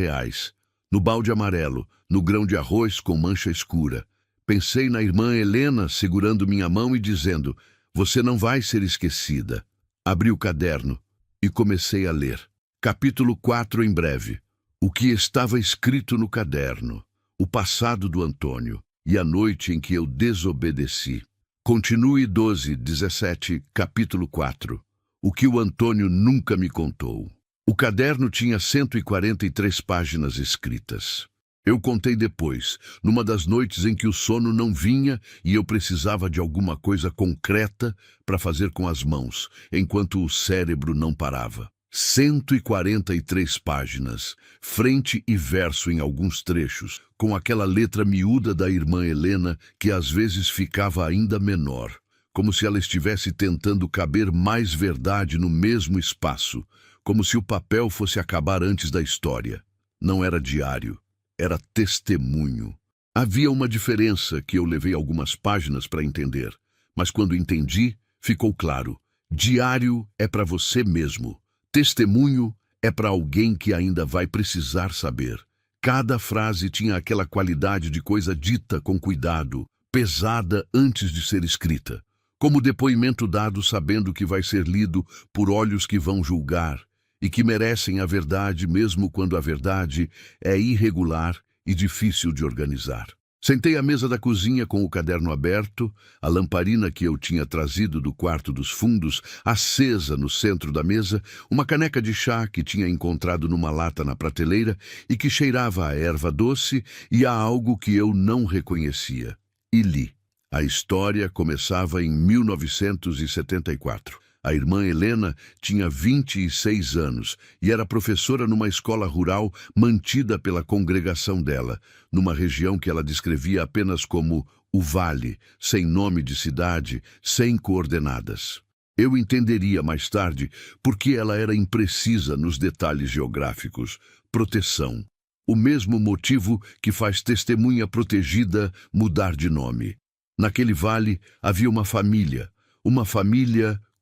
no balde amarelo, no grão de arroz com mancha escura. Pensei na irmã Helena segurando minha mão e dizendo: "Você não vai ser esquecida." Abri o caderno e comecei a ler. Capítulo 4 em breve. O que estava escrito no caderno. O passado do Antônio e a noite em que eu desobedeci. Continue 12:17, capítulo 4. O que o Antônio nunca me contou. O caderno tinha 143 páginas escritas. Eu contei depois, numa das noites em que o sono não vinha e eu precisava de alguma coisa concreta para fazer com as mãos, enquanto o cérebro não parava. 143 páginas, frente e verso em alguns trechos, com aquela letra miúda da irmã Helena que às vezes ficava ainda menor, como se ela estivesse tentando caber mais verdade no mesmo espaço, como se o papel fosse acabar antes da história. Não era diário. Era testemunho. Havia uma diferença que eu levei algumas páginas para entender, mas quando entendi, ficou claro. Diário é para você mesmo. Testemunho é para alguém que ainda vai precisar saber. Cada frase tinha aquela qualidade de coisa dita com cuidado, pesada antes de ser escrita, como depoimento dado sabendo que vai ser lido por olhos que vão julgar, e que merecem a verdade mesmo quando a verdade é irregular e difícil de organizar. Sentei à mesa da cozinha com o caderno aberto, a lamparina que eu tinha trazido do quarto dos fundos, acesa no centro da mesa, uma caneca de chá que tinha encontrado numa lata na prateleira e que cheirava a erva doce e a algo que eu não reconhecia. E li. A história começava em 1974. A irmã Helena tinha 26 anos e era professora numa escola rural mantida pela congregação dela, numa região que ela descrevia apenas como o Vale, sem nome de cidade, sem coordenadas. Eu entenderia mais tarde por que ela era imprecisa nos detalhes geográficos. Proteção. O mesmo motivo que faz testemunha protegida mudar de nome. Naquele vale havia uma família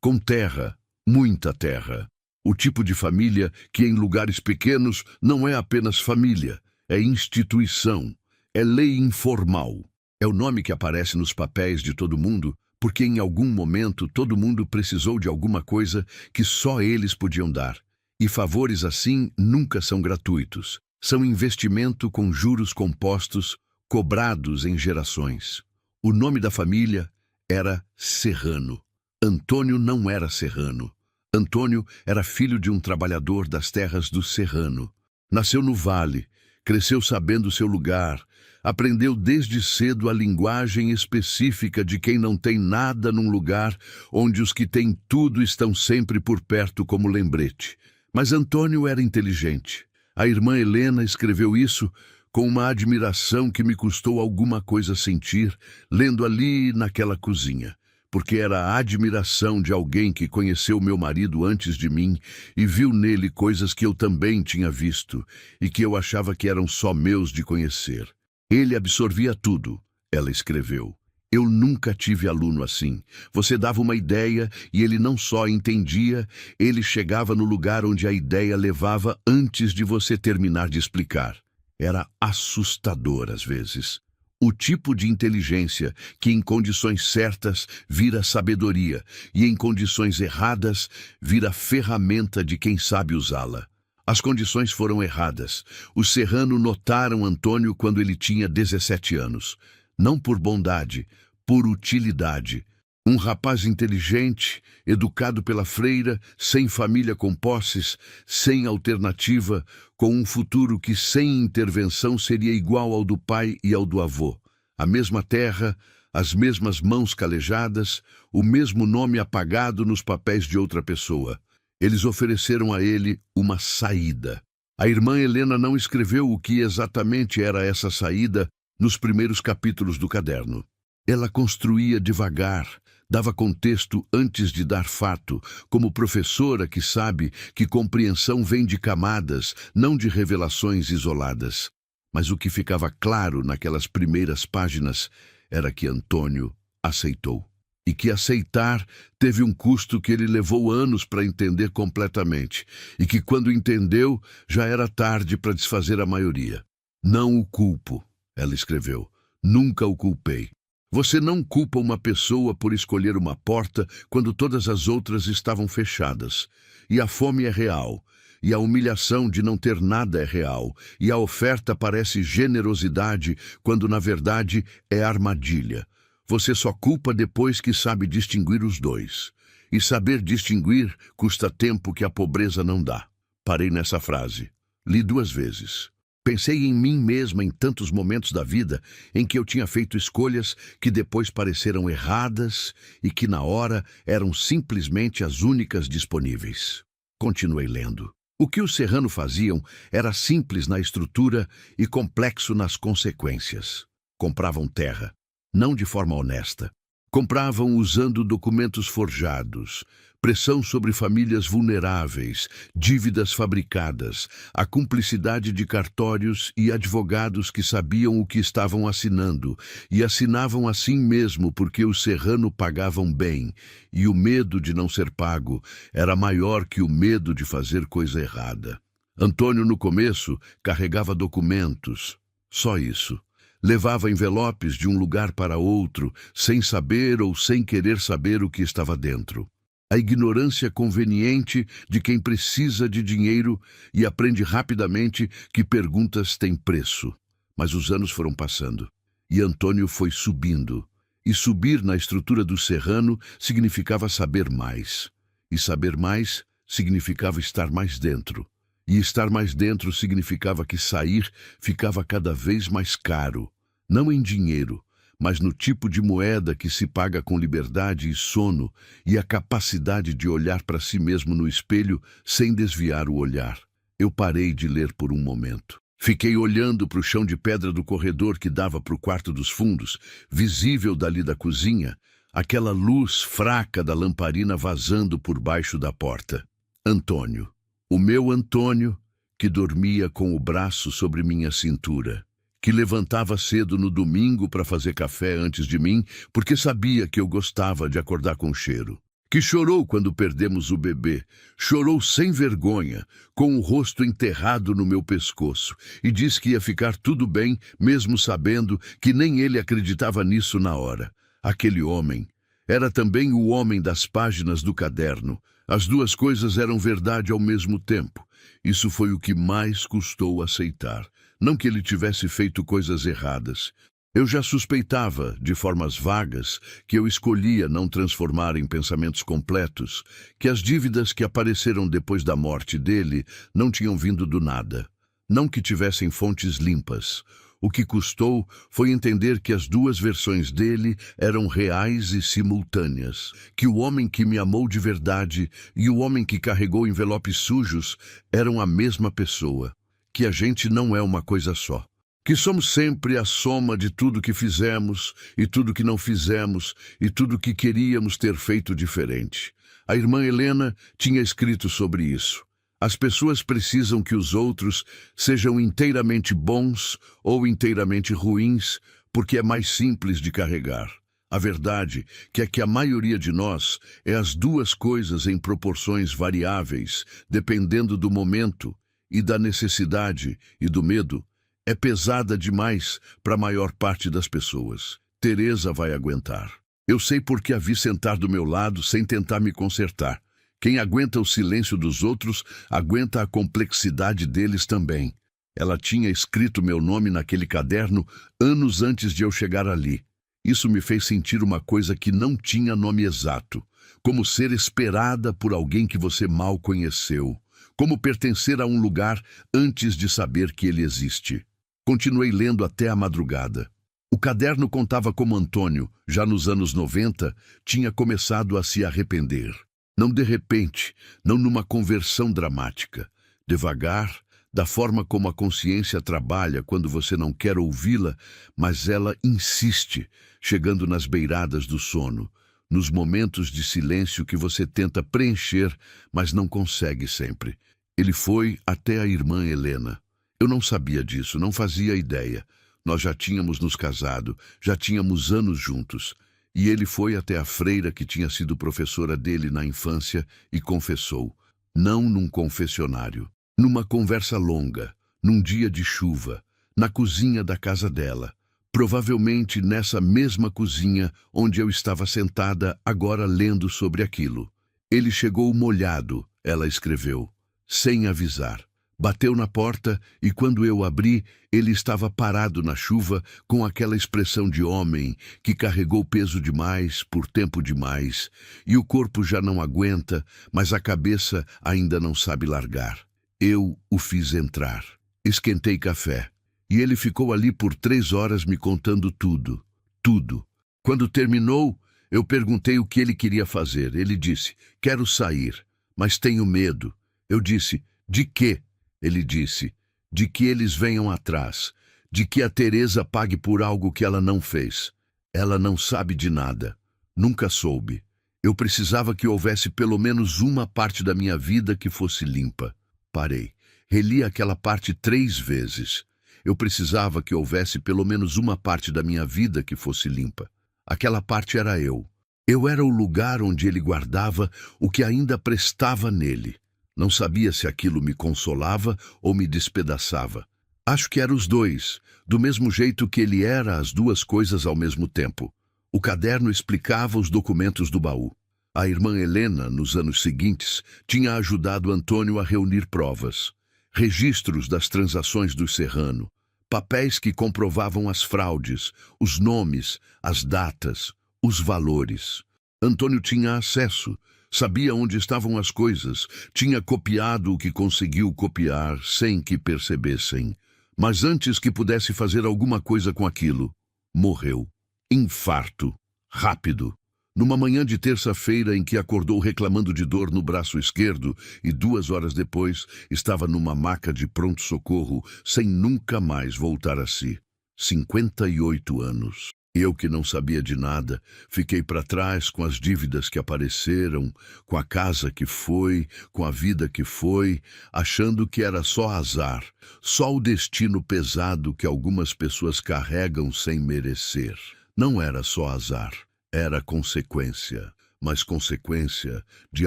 com terra, muita terra. O tipo de família que em lugares pequenos não é apenas família, é instituição, é lei informal. É o nome que aparece nos papéis de todo mundo, porque em algum momento todo mundo precisou de alguma coisa que só eles podiam dar. E favores assim nunca são gratuitos. São investimento com juros compostos, cobrados em gerações. O nome da família era Serrano. Antônio não era serrano. Antônio era filho de um trabalhador das terras do Serrano. Nasceu no vale, cresceu sabendo seu lugar, aprendeu desde cedo a linguagem específica de quem não tem nada num lugar onde os que têm tudo estão sempre por perto como lembrete. Mas Antônio era inteligente. A irmã Helena escreveu isso com uma admiração que me custou alguma coisa sentir, lendo ali naquela cozinha. Porque era a admiração de alguém que conheceu meu marido antes de mim e viu nele coisas que eu também tinha visto e que eu achava que eram só meus de conhecer. Ele absorvia tudo, ela escreveu. Eu nunca tive aluno assim. Você dava uma ideia e ele não só entendia, ele chegava no lugar onde a ideia levava antes de você terminar de explicar. Era assustador às vezes. O tipo de inteligência que em condições certas vira sabedoria e em condições erradas vira ferramenta de quem sabe usá-la. As condições foram erradas. Os Serrano notaram Antônio quando ele tinha 17 anos. Não por bondade, por utilidade. Um rapaz inteligente, educado pela freira, sem família com posses, sem alternativa, com um futuro que sem intervenção seria igual ao do pai e ao do avô. A mesma terra, as mesmas mãos calejadas, o mesmo nome apagado nos papéis de outra pessoa. Eles ofereceram a ele uma saída. A irmã Helena não escreveu o que exatamente era essa saída nos primeiros capítulos do caderno. Ela construía devagar, dava contexto antes de dar fato, como professora que sabe que compreensão vem de camadas, não de revelações isoladas. Mas o que ficava claro naquelas primeiras páginas era que Antônio aceitou. E que aceitar teve um custo que ele levou anos para entender completamente, e que quando entendeu, já era tarde para desfazer a maioria. Não o culpo, ela escreveu. Nunca o culpei. Você não culpa uma pessoa por escolher uma porta quando todas as outras estavam fechadas. E a fome é real. E a humilhação de não ter nada é real. E a oferta parece generosidade quando na verdade é armadilha. Você só culpa depois que sabe distinguir os dois. E saber distinguir custa tempo que a pobreza não dá. Parei nessa frase. Li 2 vezes. Pensei em mim mesma em tantos momentos da vida em que eu tinha feito escolhas que depois pareceram erradas e que na hora eram simplesmente as únicas disponíveis. Continuei lendo. O que os Serrano faziam era simples na estrutura e complexo nas consequências. Compravam terra. Não de forma honesta. Compravam usando documentos forjados, pressão sobre famílias vulneráveis, dívidas fabricadas, a cumplicidade de cartórios e advogados que sabiam o que estavam assinando, e assinavam assim mesmo porque os Serrano pagavam bem, e o medo de não ser pago era maior que o medo de fazer coisa errada. Antônio, no começo, carregava documentos. Só isso. Levava envelopes de um lugar para outro, sem saber ou sem querer saber o que estava dentro. A ignorância conveniente de quem precisa de dinheiro e aprende rapidamente que perguntas têm preço. Mas os anos foram passando, e Antônio foi subindo. E subir na estrutura do Serrano significava saber mais. E saber mais significava estar mais dentro. E estar mais dentro significava que sair ficava cada vez mais caro. Não em dinheiro, mas no tipo de moeda que se paga com liberdade e sono e a capacidade de olhar para si mesmo no espelho sem desviar o olhar. Eu parei de ler por um momento. Fiquei olhando para o chão de pedra do corredor que dava para o quarto dos fundos, visível dali da cozinha, aquela luz fraca da lamparina vazando por baixo da porta. Antônio. O meu Antônio, que dormia com o braço sobre minha cintura, que levantava cedo no domingo para fazer café antes de mim, porque sabia que eu gostava de acordar com cheiro, que chorou quando perdemos o bebê, chorou sem vergonha, com o rosto enterrado no meu pescoço, e disse que ia ficar tudo bem, mesmo sabendo que nem ele acreditava nisso na hora. Aquele homem era também o homem das páginas do caderno. As duas coisas eram verdade ao mesmo tempo. Isso foi o que mais custou aceitar. Não que ele tivesse feito coisas erradas. Eu já suspeitava, de formas vagas, que eu escolhia não transformar em pensamentos completos, que as dívidas que apareceram depois da morte dele não tinham vindo do nada. Não que tivessem fontes limpas. O que custou foi entender que as duas versões dele eram reais e simultâneas, que o homem que me amou de verdade e o homem que carregou envelopes sujos eram a mesma pessoa, que a gente não é uma coisa só, que somos sempre a soma de tudo que fizemos e tudo que não fizemos e tudo que queríamos ter feito diferente. A irmã Helena tinha escrito sobre isso. As pessoas precisam que os outros sejam inteiramente bons ou inteiramente ruins, porque é mais simples de carregar. A verdade é que a maioria de nós é as duas coisas em proporções variáveis, dependendo do momento e da necessidade e do medo. É pesada demais para a maior parte das pessoas. Teresa vai aguentar. Eu sei porque a vi sentar do meu lado sem tentar me consertar. Quem aguenta o silêncio dos outros, aguenta a complexidade deles também. Ela tinha escrito meu nome naquele caderno anos antes de eu chegar ali. Isso me fez sentir uma coisa que não tinha nome exato, como ser esperada por alguém que você mal conheceu, como pertencer a um lugar antes de saber que ele existe. Continuei lendo até a madrugada. O caderno contava como Antônio, já nos anos 90, tinha começado a se arrepender. Não de repente, não numa conversão dramática. Devagar, da forma como a consciência trabalha quando você não quer ouvi-la, mas ela insiste, chegando nas beiradas do sono, nos momentos de silêncio que você tenta preencher, mas não consegue sempre. Ele foi até a irmã Helena. Eu não sabia disso, não fazia ideia. Nós já tínhamos nos casado, já tínhamos anos juntos. E ele foi até a freira que tinha sido professora dele na infância e confessou. Não num confessionário. Numa conversa longa, num dia de chuva, na cozinha da casa dela. Provavelmente nessa mesma cozinha onde eu estava sentada agora lendo sobre aquilo. Ele chegou molhado, ela escreveu, sem avisar. Bateu na porta e quando eu abri, ele estava parado na chuva com aquela expressão de homem que carregou peso demais por tempo demais e o corpo já não aguenta, mas a cabeça ainda não sabe largar. Eu o fiz entrar. Esquentei café e ele ficou ali por 3 horas me contando tudo, tudo. Quando terminou, eu perguntei o que ele queria fazer. Ele disse, quero sair, mas tenho medo. Eu disse, de quê? Ele disse, de que eles venham atrás, de que a Teresa pague por algo que ela não fez. Ela não sabe de nada, nunca soube. Eu precisava que houvesse pelo menos uma parte da minha vida que fosse limpa. Parei, reli aquela parte 3 vezes. Eu precisava que houvesse pelo menos uma parte da minha vida que fosse limpa. Aquela parte era eu. Eu era o lugar onde ele guardava o que ainda prestava nele. Não sabia se aquilo me consolava ou me despedaçava. Acho que era os dois, do mesmo jeito que ele era as duas coisas ao mesmo tempo. O caderno explicava os documentos do baú. A irmã Helena, nos anos seguintes, tinha ajudado Antônio a reunir provas. Registros das transações do Serrano, papéis que comprovavam as fraudes, os nomes, as datas, os valores. Antônio tinha acesso. Sabia onde estavam as coisas, tinha copiado o que conseguiu copiar sem que percebessem. Mas antes que pudesse fazer alguma coisa com aquilo, morreu. Infarto. Rápido. Numa manhã de terça-feira em que acordou reclamando de dor no braço esquerdo e 2 horas depois estava numa maca de pronto-socorro sem nunca mais voltar a si. 58 anos. Eu que não sabia de nada, fiquei para trás com as dívidas que apareceram, com a casa que foi, com a vida que foi, achando que era só azar, só o destino pesado que algumas pessoas carregam sem merecer. Não era só azar, era consequência, mas consequência de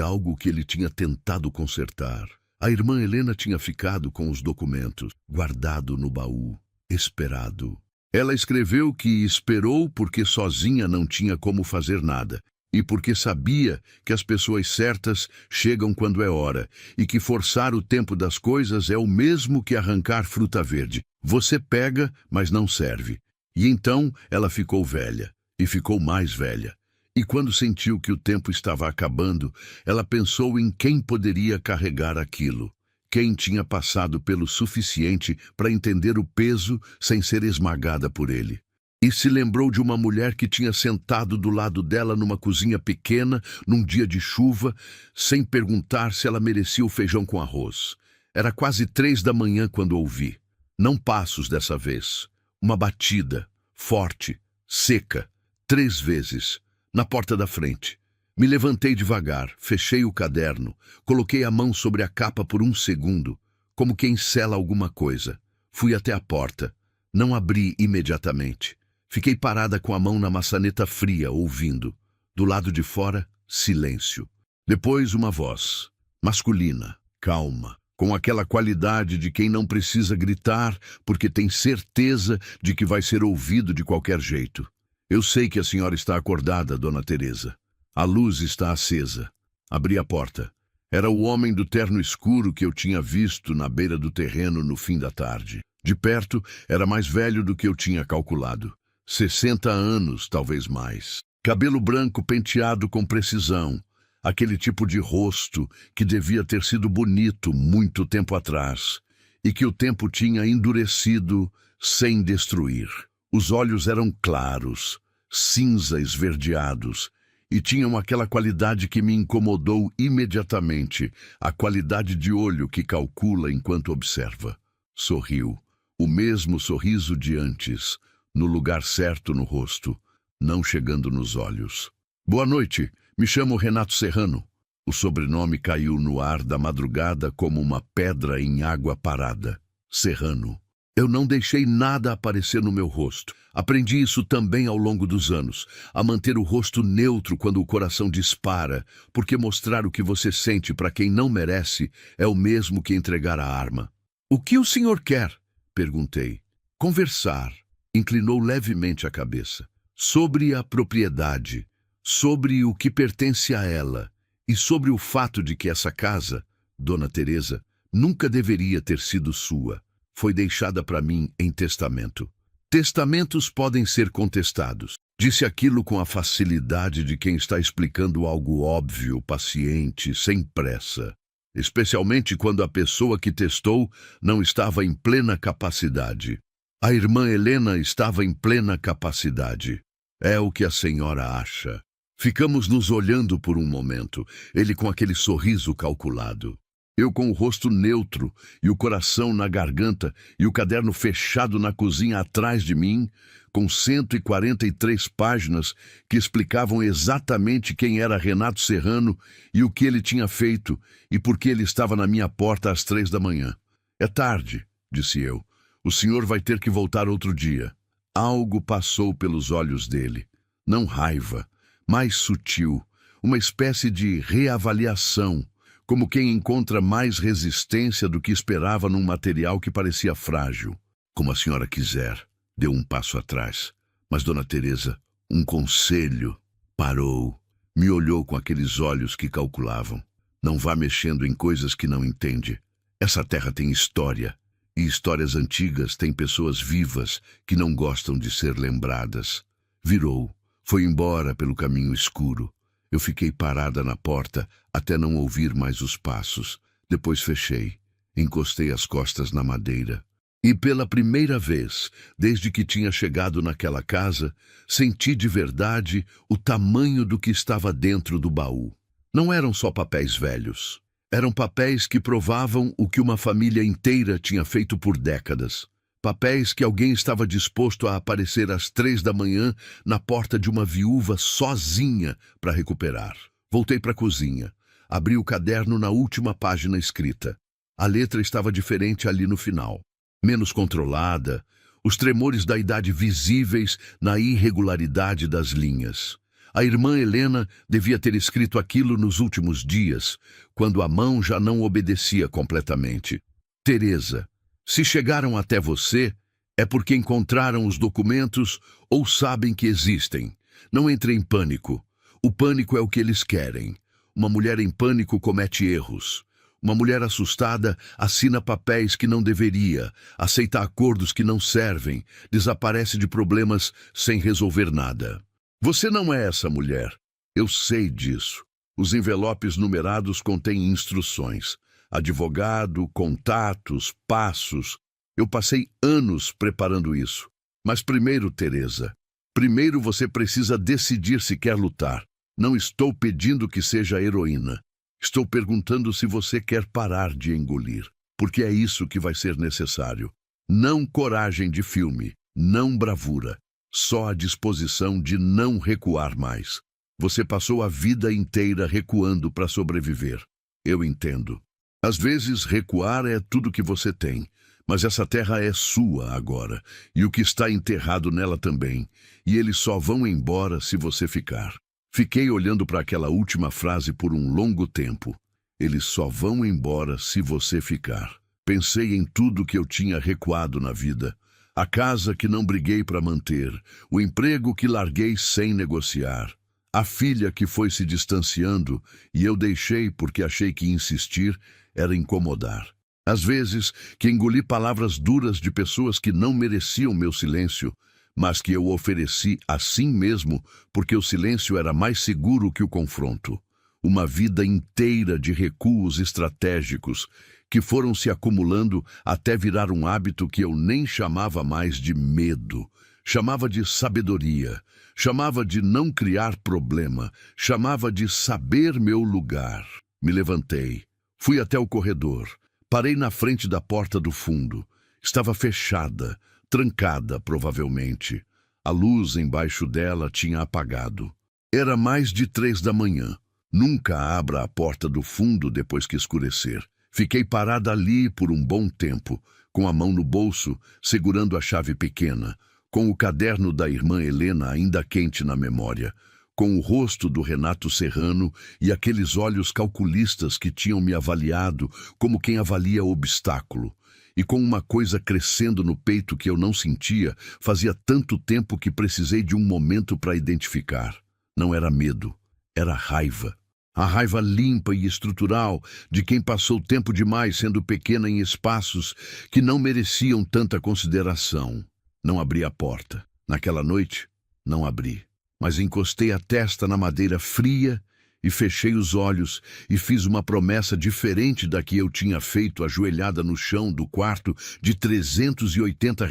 algo que ele tinha tentado consertar. A irmã Helena tinha ficado com os documentos, guardado no baú, esperado. Ela escreveu que esperou porque sozinha não tinha como fazer nada, e porque sabia que as pessoas certas chegam quando é hora, e que forçar o tempo das coisas é o mesmo que arrancar fruta verde. Você pega, mas não serve. E então ela ficou velha, e ficou mais velha. E quando sentiu que o tempo estava acabando, ela pensou em quem poderia carregar aquilo. Quem tinha passado pelo suficiente para entender o peso sem ser esmagada por ele. E se lembrou de uma mulher que tinha sentado do lado dela numa cozinha pequena, num dia de chuva, sem perguntar se ela merecia o feijão com arroz. Era quase 3 da manhã quando ouvi. Não passos dessa vez. Uma batida, forte, seca, 3 vezes, na porta da frente. Me levantei devagar, fechei o caderno, coloquei a mão sobre a capa por 1 segundo, como quem sela alguma coisa. Fui até a porta. Não abri imediatamente. Fiquei parada com a mão na maçaneta fria, ouvindo. Do lado de fora, silêncio. Depois uma voz, masculina, calma, com aquela qualidade de quem não precisa gritar porque tem certeza de que vai ser ouvido de qualquer jeito. Eu sei que a senhora está acordada, dona Teresa. A luz está acesa. Abri a porta. Era o homem do terno escuro que eu tinha visto na beira do terreno no fim da tarde. De perto, era mais velho do que eu tinha calculado. 60 anos, talvez mais. Cabelo branco penteado com precisão. Aquele tipo de rosto que devia ter sido bonito muito tempo atrás e que o tempo tinha endurecido sem destruir. Os olhos eram claros, cinza esverdeados, e tinham aquela qualidade que me incomodou imediatamente, a qualidade de olho que calcula enquanto observa. Sorriu, o mesmo sorriso de antes, no lugar certo no rosto, não chegando nos olhos. Boa noite, me chamo Renato Serrano. O sobrenome caiu no ar da madrugada como uma pedra em água parada. Serrano. Eu não deixei nada aparecer no meu rosto. Aprendi isso também ao longo dos anos, a manter o rosto neutro quando o coração dispara, porque mostrar o que você sente para quem não merece é o mesmo que entregar a arma. O que o senhor quer? Perguntei. Conversar. Inclinou levemente a cabeça. Sobre a propriedade, sobre o que pertence a ela e sobre o fato de que essa casa, Dona Teresa, nunca deveria ter sido sua. Foi deixada para mim em testamento. Testamentos podem ser contestados. Disse aquilo com a facilidade de quem está explicando algo óbvio, paciente, sem pressa. Especialmente quando a pessoa que testou não estava em plena capacidade. A irmã Helena estava em plena capacidade. É o que a senhora acha. Ficamos nos olhando por um momento, ele com aquele sorriso calculado. Eu com o rosto neutro e o coração na garganta e o caderno fechado na cozinha atrás de mim, com 143 páginas que explicavam exatamente quem era Renato Serrano e o que ele tinha feito e por que ele estava na minha porta às 3 da manhã. É tarde, disse eu. O senhor vai ter que voltar outro dia. Algo passou pelos olhos dele. Não raiva, mais sutil, uma espécie de reavaliação, como quem encontra mais resistência do que esperava num material que parecia frágil. Como a senhora quiser. Deu um passo atrás. Mas Dona Teresa, um conselho. Parou. Me olhou com aqueles olhos que calculavam. Não vá mexendo em coisas que não entende. Essa terra tem história. E histórias antigas têm pessoas vivas que não gostam de ser lembradas. Virou. Foi embora pelo caminho escuro. Eu fiquei parada na porta até não ouvir mais os passos. Depois fechei. Encostei as costas na madeira. E pela primeira vez, desde que tinha chegado naquela casa, senti de verdade o tamanho do que estava dentro do baú. Não eram só papéis velhos. Eram papéis que provavam o que uma família inteira tinha feito por décadas. Papéis que alguém estava disposto a aparecer às 3 da manhã na porta de uma viúva sozinha para recuperar. Voltei para a cozinha. Abri o caderno na última página escrita. A letra estava diferente ali no final. Menos controlada, os tremores da idade visíveis na irregularidade das linhas. A irmã Helena devia ter escrito aquilo nos últimos dias, quando a mão já não obedecia completamente. Teresa, se chegaram até você, é porque encontraram os documentos ou sabem que existem. Não entre em pânico. O pânico é o que eles querem. Uma mulher em pânico comete erros. Uma mulher assustada assina papéis que não deveria, aceita acordos que não servem, desaparece de problemas sem resolver nada. Você não é essa mulher. Eu sei disso. Os envelopes numerados contêm instruções. Advogado, contatos, passos. Eu passei anos preparando isso. Mas primeiro, Teresa, primeiro você precisa decidir se quer lutar. Não estou pedindo que seja heroína. Estou perguntando se você quer parar de engolir, porque é isso que vai ser necessário. Não coragem de filme, não bravura, só a disposição de não recuar mais. Você passou a vida inteira recuando para sobreviver. Eu entendo. Às vezes, recuar é tudo que você tem, mas essa terra é sua agora, e o que está enterrado nela também, e eles só vão embora se você ficar. Fiquei olhando para aquela última frase por um longo tempo. Eles só vão embora se você ficar. Pensei em tudo que eu tinha recuado na vida. A casa que não briguei para manter, o emprego que larguei sem negociar, a filha que foi se distanciando e eu deixei porque achei que insistir era incomodar. Às vezes, que engoli palavras duras de pessoas que não mereciam meu silêncio, mas que eu ofereci assim mesmo porque o silêncio era mais seguro que o confronto. Uma vida inteira de recuos estratégicos que foram se acumulando até virar um hábito que eu nem chamava mais de medo. chamava de sabedoria, chamava de não criar problema, chamava de saber meu lugar. Me levantei, fui até o corredor, parei na frente da porta do fundo. Estava fechada, trancada, provavelmente. A luz embaixo dela tinha apagado. Era mais de 3 da manhã. Nunca abra a porta do fundo depois que escurecer. Fiquei parada ali por um bom tempo, com a mão no bolso, segurando a chave pequena, com o caderno da irmã Helena ainda quente na memória, com o rosto do Renato Serrano e aqueles olhos calculistas que tinham me avaliado como quem avalia obstáculo, e com uma coisa crescendo no peito que eu não sentia, fazia tanto tempo que precisei de um momento para identificar. Não era medo, era raiva. A raiva limpa e estrutural de quem passou tempo demais sendo pequena em espaços que não mereciam tanta consideração. Não abri a porta. Naquela noite, não abri. Mas encostei a testa na madeira fria e fechei os olhos e fiz uma promessa diferente da que eu tinha feito ajoelhada no chão do quarto de R$ 380.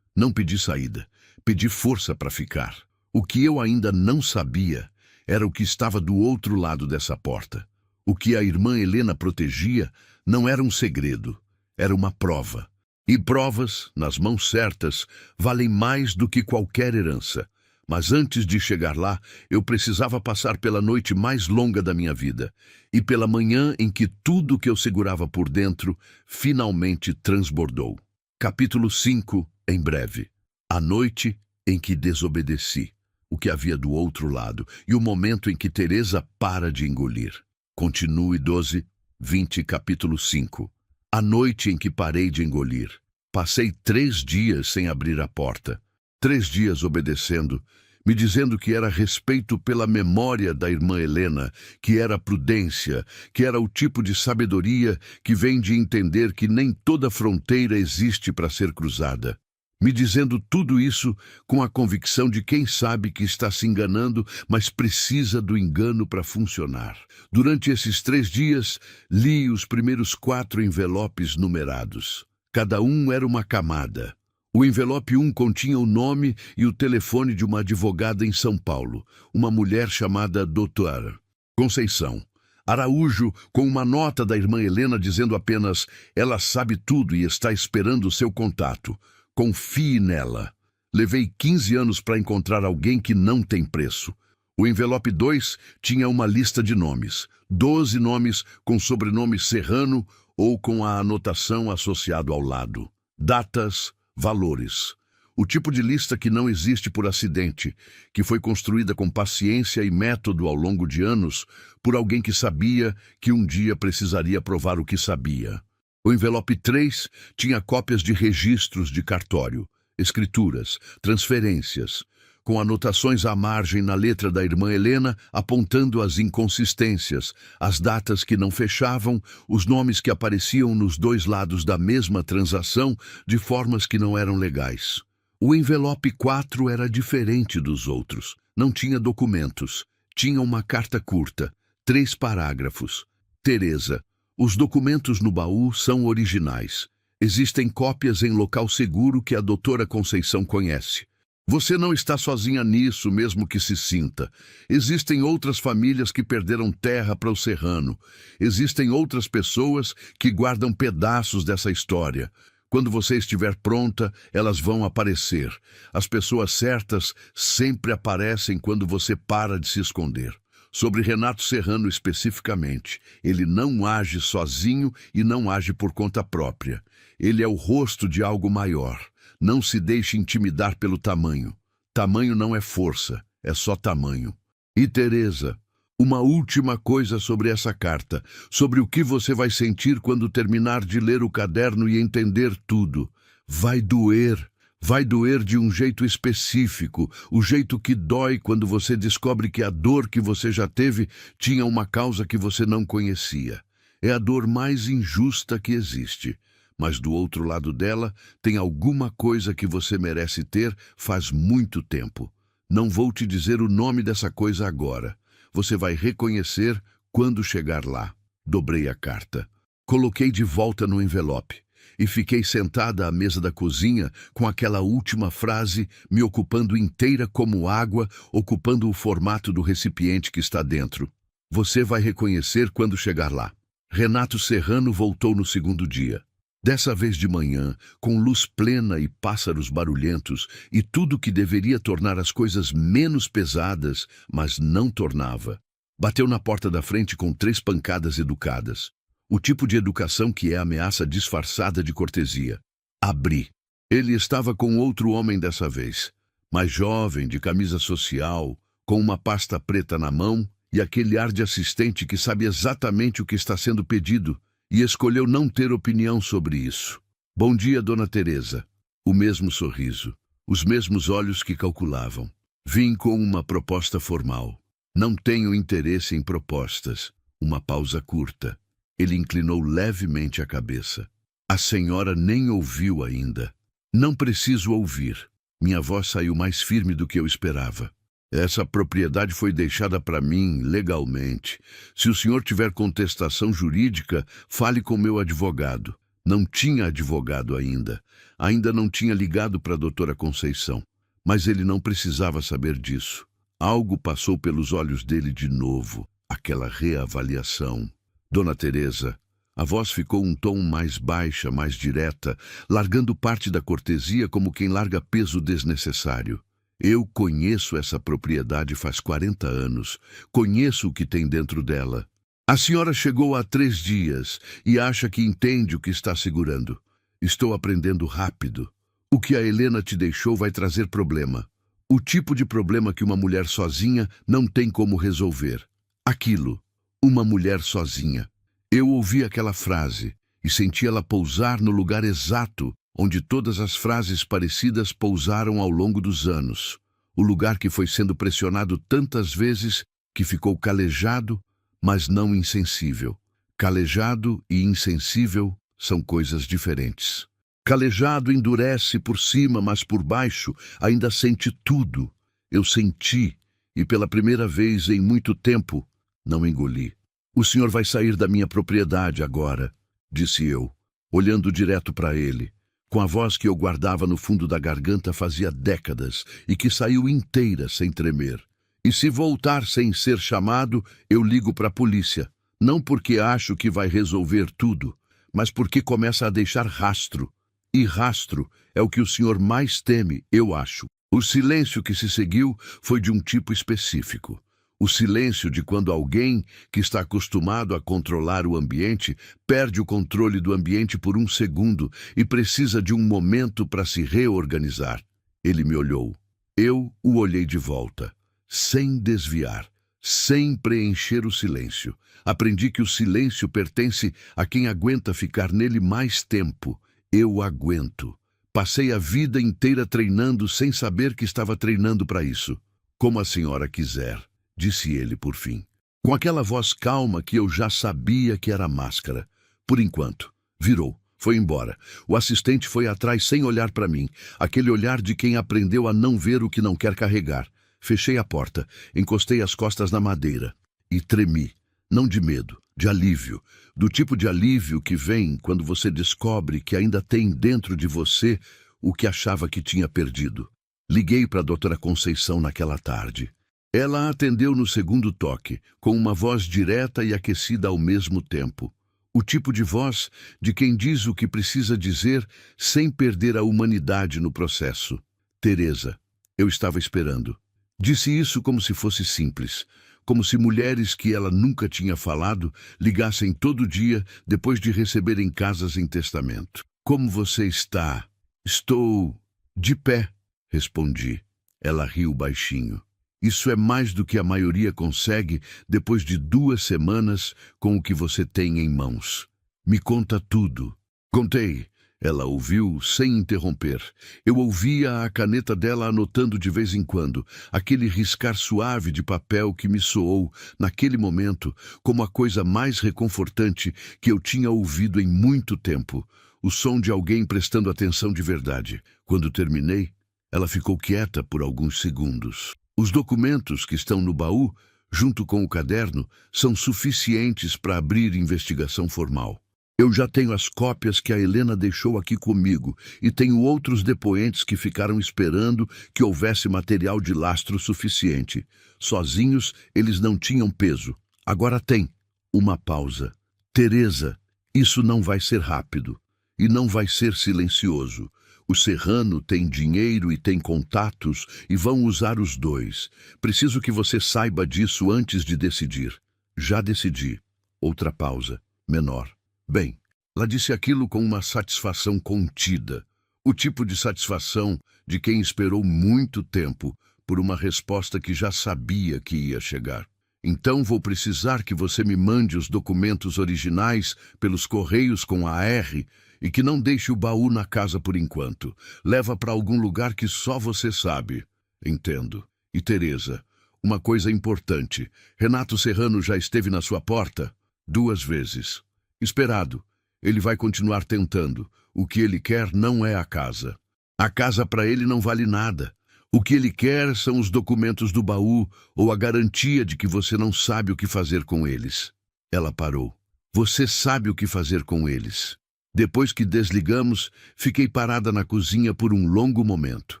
Não pedi saída. Pedi força para ficar. O que eu ainda não sabia era o que estava do outro lado dessa porta. O que a irmã Helena protegia não era um segredo, era uma prova. E provas, nas mãos certas, valem mais do que qualquer herança. Mas antes de chegar lá, eu precisava passar pela noite mais longa da minha vida e pela manhã em que tudo que eu segurava por dentro finalmente transbordou. Capítulo 5, em breve. A noite em que desobedeci. O que havia do outro lado, e o momento em que Teresa para de engolir. Continue 12, 20, capítulo 5. A noite em que parei de engolir. Passei 3 dias sem abrir a porta. 3 dias obedecendo, me dizendo que era respeito pela memória da irmã Helena, que era prudência, que era o tipo de sabedoria que vem de entender que nem toda fronteira existe para ser cruzada. Me dizendo tudo isso com a convicção de quem sabe que está se enganando, mas precisa do engano para funcionar. Durante esses 3 dias, li os primeiros 4 envelopes numerados. Cada um era uma camada. O envelope 1 continha o nome e o telefone de uma advogada em São Paulo, uma mulher chamada Doutora Conceição Araújo, com uma nota da irmã Helena dizendo apenas: ela sabe tudo e está esperando o seu contato. Confie nela. Levei 15 anos para encontrar alguém que não tem preço. O envelope 2 tinha uma lista de nomes. 12 nomes com sobrenome Serrano ou com a anotação associado ao lado. Datas, valores. O tipo de lista que não existe por acidente, que foi construída com paciência e método ao longo de anos por alguém que sabia que um dia precisaria provar o que sabia. O envelope 3 tinha cópias de registros de cartório, escrituras, transferências, com anotações à margem na letra da irmã Helena, apontando as inconsistências, as datas que não fechavam, os nomes que apareciam nos 2 lados da mesma transação de formas que não eram legais. O envelope 4 era diferente dos outros. Não tinha documentos. Tinha uma carta curta, 3 parágrafos. Teresa. Os documentos no baú são originais. Existem cópias em local seguro que a doutora Conceição conhece. Você não está sozinha nisso, mesmo que se sinta. Existem outras famílias que perderam terra para o Serrano. Existem outras pessoas que guardam pedaços dessa história. Quando você estiver pronta, elas vão aparecer. As pessoas certas sempre aparecem quando você para de se esconder. Sobre Renato Serrano especificamente, ele não age sozinho e não age por conta própria. Ele é o rosto de algo maior. Não se deixe intimidar pelo tamanho. Tamanho não é força, é só tamanho. E Teresa, uma última coisa sobre essa carta, sobre o que você vai sentir quando terminar de ler o caderno e entender tudo. Vai doer. Vai doer de um jeito específico, o jeito que dói quando você descobre que a dor que você já teve tinha uma causa que você não conhecia. É a dor mais injusta que existe. Mas do outro lado dela tem alguma coisa que você merece ter faz muito tempo. Não vou te dizer o nome dessa coisa agora. Você vai reconhecer quando chegar lá. Dobrei a carta. Coloquei de volta no envelope. e fiquei sentada à mesa da cozinha com aquela última frase me ocupando inteira como água, ocupando o formato do recipiente que está dentro. Você vai reconhecer quando chegar lá. Renato Serrano voltou no segundo dia. Dessa vez de manhã, com luz plena e pássaros barulhentos, e tudo que deveria tornar as coisas menos pesadas, mas não tornava. Bateu na porta da frente com 3 pancadas educadas. O tipo de educação que é ameaça disfarçada de cortesia. Abri. Ele estava com outro homem dessa vez, mais jovem, de camisa social, com uma pasta preta na mão e aquele ar de assistente que sabe exatamente o que está sendo pedido e escolheu não ter opinião sobre isso. Bom dia, Dona Teresa. O mesmo sorriso, os mesmos olhos que calculavam. Vim com uma proposta formal. Não tenho interesse em propostas. Uma pausa curta. Ele inclinou levemente a cabeça. A senhora nem ouviu ainda. Não preciso ouvir. Minha voz saiu mais firme do que eu esperava. Essa propriedade foi deixada para mim legalmente. Se o senhor tiver contestação jurídica, fale com meu advogado. Não tinha advogado ainda. Ainda não tinha ligado para a doutora Conceição. Mas ele não precisava saber disso. Algo passou pelos olhos dele de novo. Aquela reavaliação. Dona Teresa, a voz ficou um tom mais baixa, mais direta, largando parte da cortesia como quem larga peso desnecessário. Eu conheço essa propriedade faz 40 anos. Conheço o que tem dentro dela. A senhora chegou há 3 dias e acha que entende o que está segurando. Estou aprendendo rápido. O que a Helena te deixou vai trazer problema. O tipo de problema que uma mulher sozinha não tem como resolver. Aquilo. Uma mulher sozinha. Eu ouvi aquela frase e senti ela pousar no lugar exato onde todas as frases parecidas pousaram ao longo dos anos. O lugar que foi sendo pressionado tantas vezes que ficou calejado, mas não insensível. Calejado e insensível são coisas diferentes. Calejado endurece por cima, mas por baixo ainda sente tudo. Eu senti, e pela primeira vez em muito tempo, não engoli. O senhor vai sair da minha propriedade agora, disse eu, olhando direto para ele, com a voz que eu guardava no fundo da garganta fazia décadas e que saiu inteira sem tremer. E se voltar sem ser chamado, eu ligo para a polícia. Não porque acho que vai resolver tudo, mas porque começa a deixar rastro. E rastro é o que o senhor mais teme, eu acho. O silêncio que se seguiu foi de um tipo específico. O silêncio de quando alguém que está acostumado a controlar o ambiente perde o controle do ambiente por um segundo e precisa de um momento para se reorganizar. Ele me olhou. Eu o olhei de volta, sem desviar, sem preencher o silêncio. Aprendi que o silêncio pertence a quem aguenta ficar nele mais tempo. Eu aguento. Passei a vida inteira treinando sem saber que estava treinando para isso. Como a senhora quiser, disse ele por fim, com aquela voz calma que eu já sabia que era máscara. Por enquanto. Virou. Foi embora. O assistente foi atrás sem olhar para mim, aquele olhar de quem aprendeu a não ver o que não quer carregar. Fechei a porta, encostei as costas na madeira e tremi. Não de medo, de alívio. Do tipo de alívio que vem quando você descobre que ainda tem dentro de você o que achava que tinha perdido. Liguei para a doutora Conceição naquela tarde. Ela atendeu no segundo toque, com uma voz direta e aquecida ao mesmo tempo. O tipo de voz de quem diz o que precisa dizer sem perder a humanidade no processo. Teresa, eu estava esperando. Disse isso como se fosse simples, como se mulheres que ela nunca tinha falado ligassem todo dia depois de receberem casas em testamento. Como você está? Estou de pé, respondi. Ela riu baixinho. Isso é mais do que a maioria consegue depois de 2 semanas com o que você tem em mãos. Me conta tudo. Contei. Ela ouviu sem interromper. Eu ouvia a caneta dela anotando de vez em quando, aquele riscar suave de papel que me soou, naquele momento, como a coisa mais reconfortante que eu tinha ouvido em muito tempo. O som de alguém prestando atenção de verdade. Quando terminei, ela ficou quieta por alguns segundos. Os documentos que estão no baú, junto com o caderno, são suficientes para abrir investigação formal. Eu já tenho as cópias que a Helena deixou aqui comigo e tenho outros depoentes que ficaram esperando que houvesse material de lastro suficiente. Sozinhos, eles não tinham peso. Agora tem. Uma pausa. Teresa, isso não vai ser rápido. E não vai ser silencioso. O Serrano tem dinheiro e tem contatos e vão usar os dois. Preciso que você saiba disso antes de decidir. Já decidi. Outra pausa. Menor. Bem, ela disse aquilo com uma satisfação contida. O tipo de satisfação de quem esperou muito tempo por uma resposta que já sabia que ia chegar. Então vou precisar que você me mande os documentos originais pelos correios com AR e que não deixe o baú na casa por enquanto. Leva para algum lugar que só você sabe. Entendo. E Teresa, uma coisa importante. Renato Serrano já esteve na sua porta 2 vezes. Esperado. Ele vai continuar tentando. O que ele quer não é a casa. A casa para ele não vale nada. O que ele quer são os documentos do baú ou a garantia de que você não sabe o que fazer com eles. Ela parou. Você sabe o que fazer com eles. Depois que desligamos, fiquei parada na cozinha por um longo momento.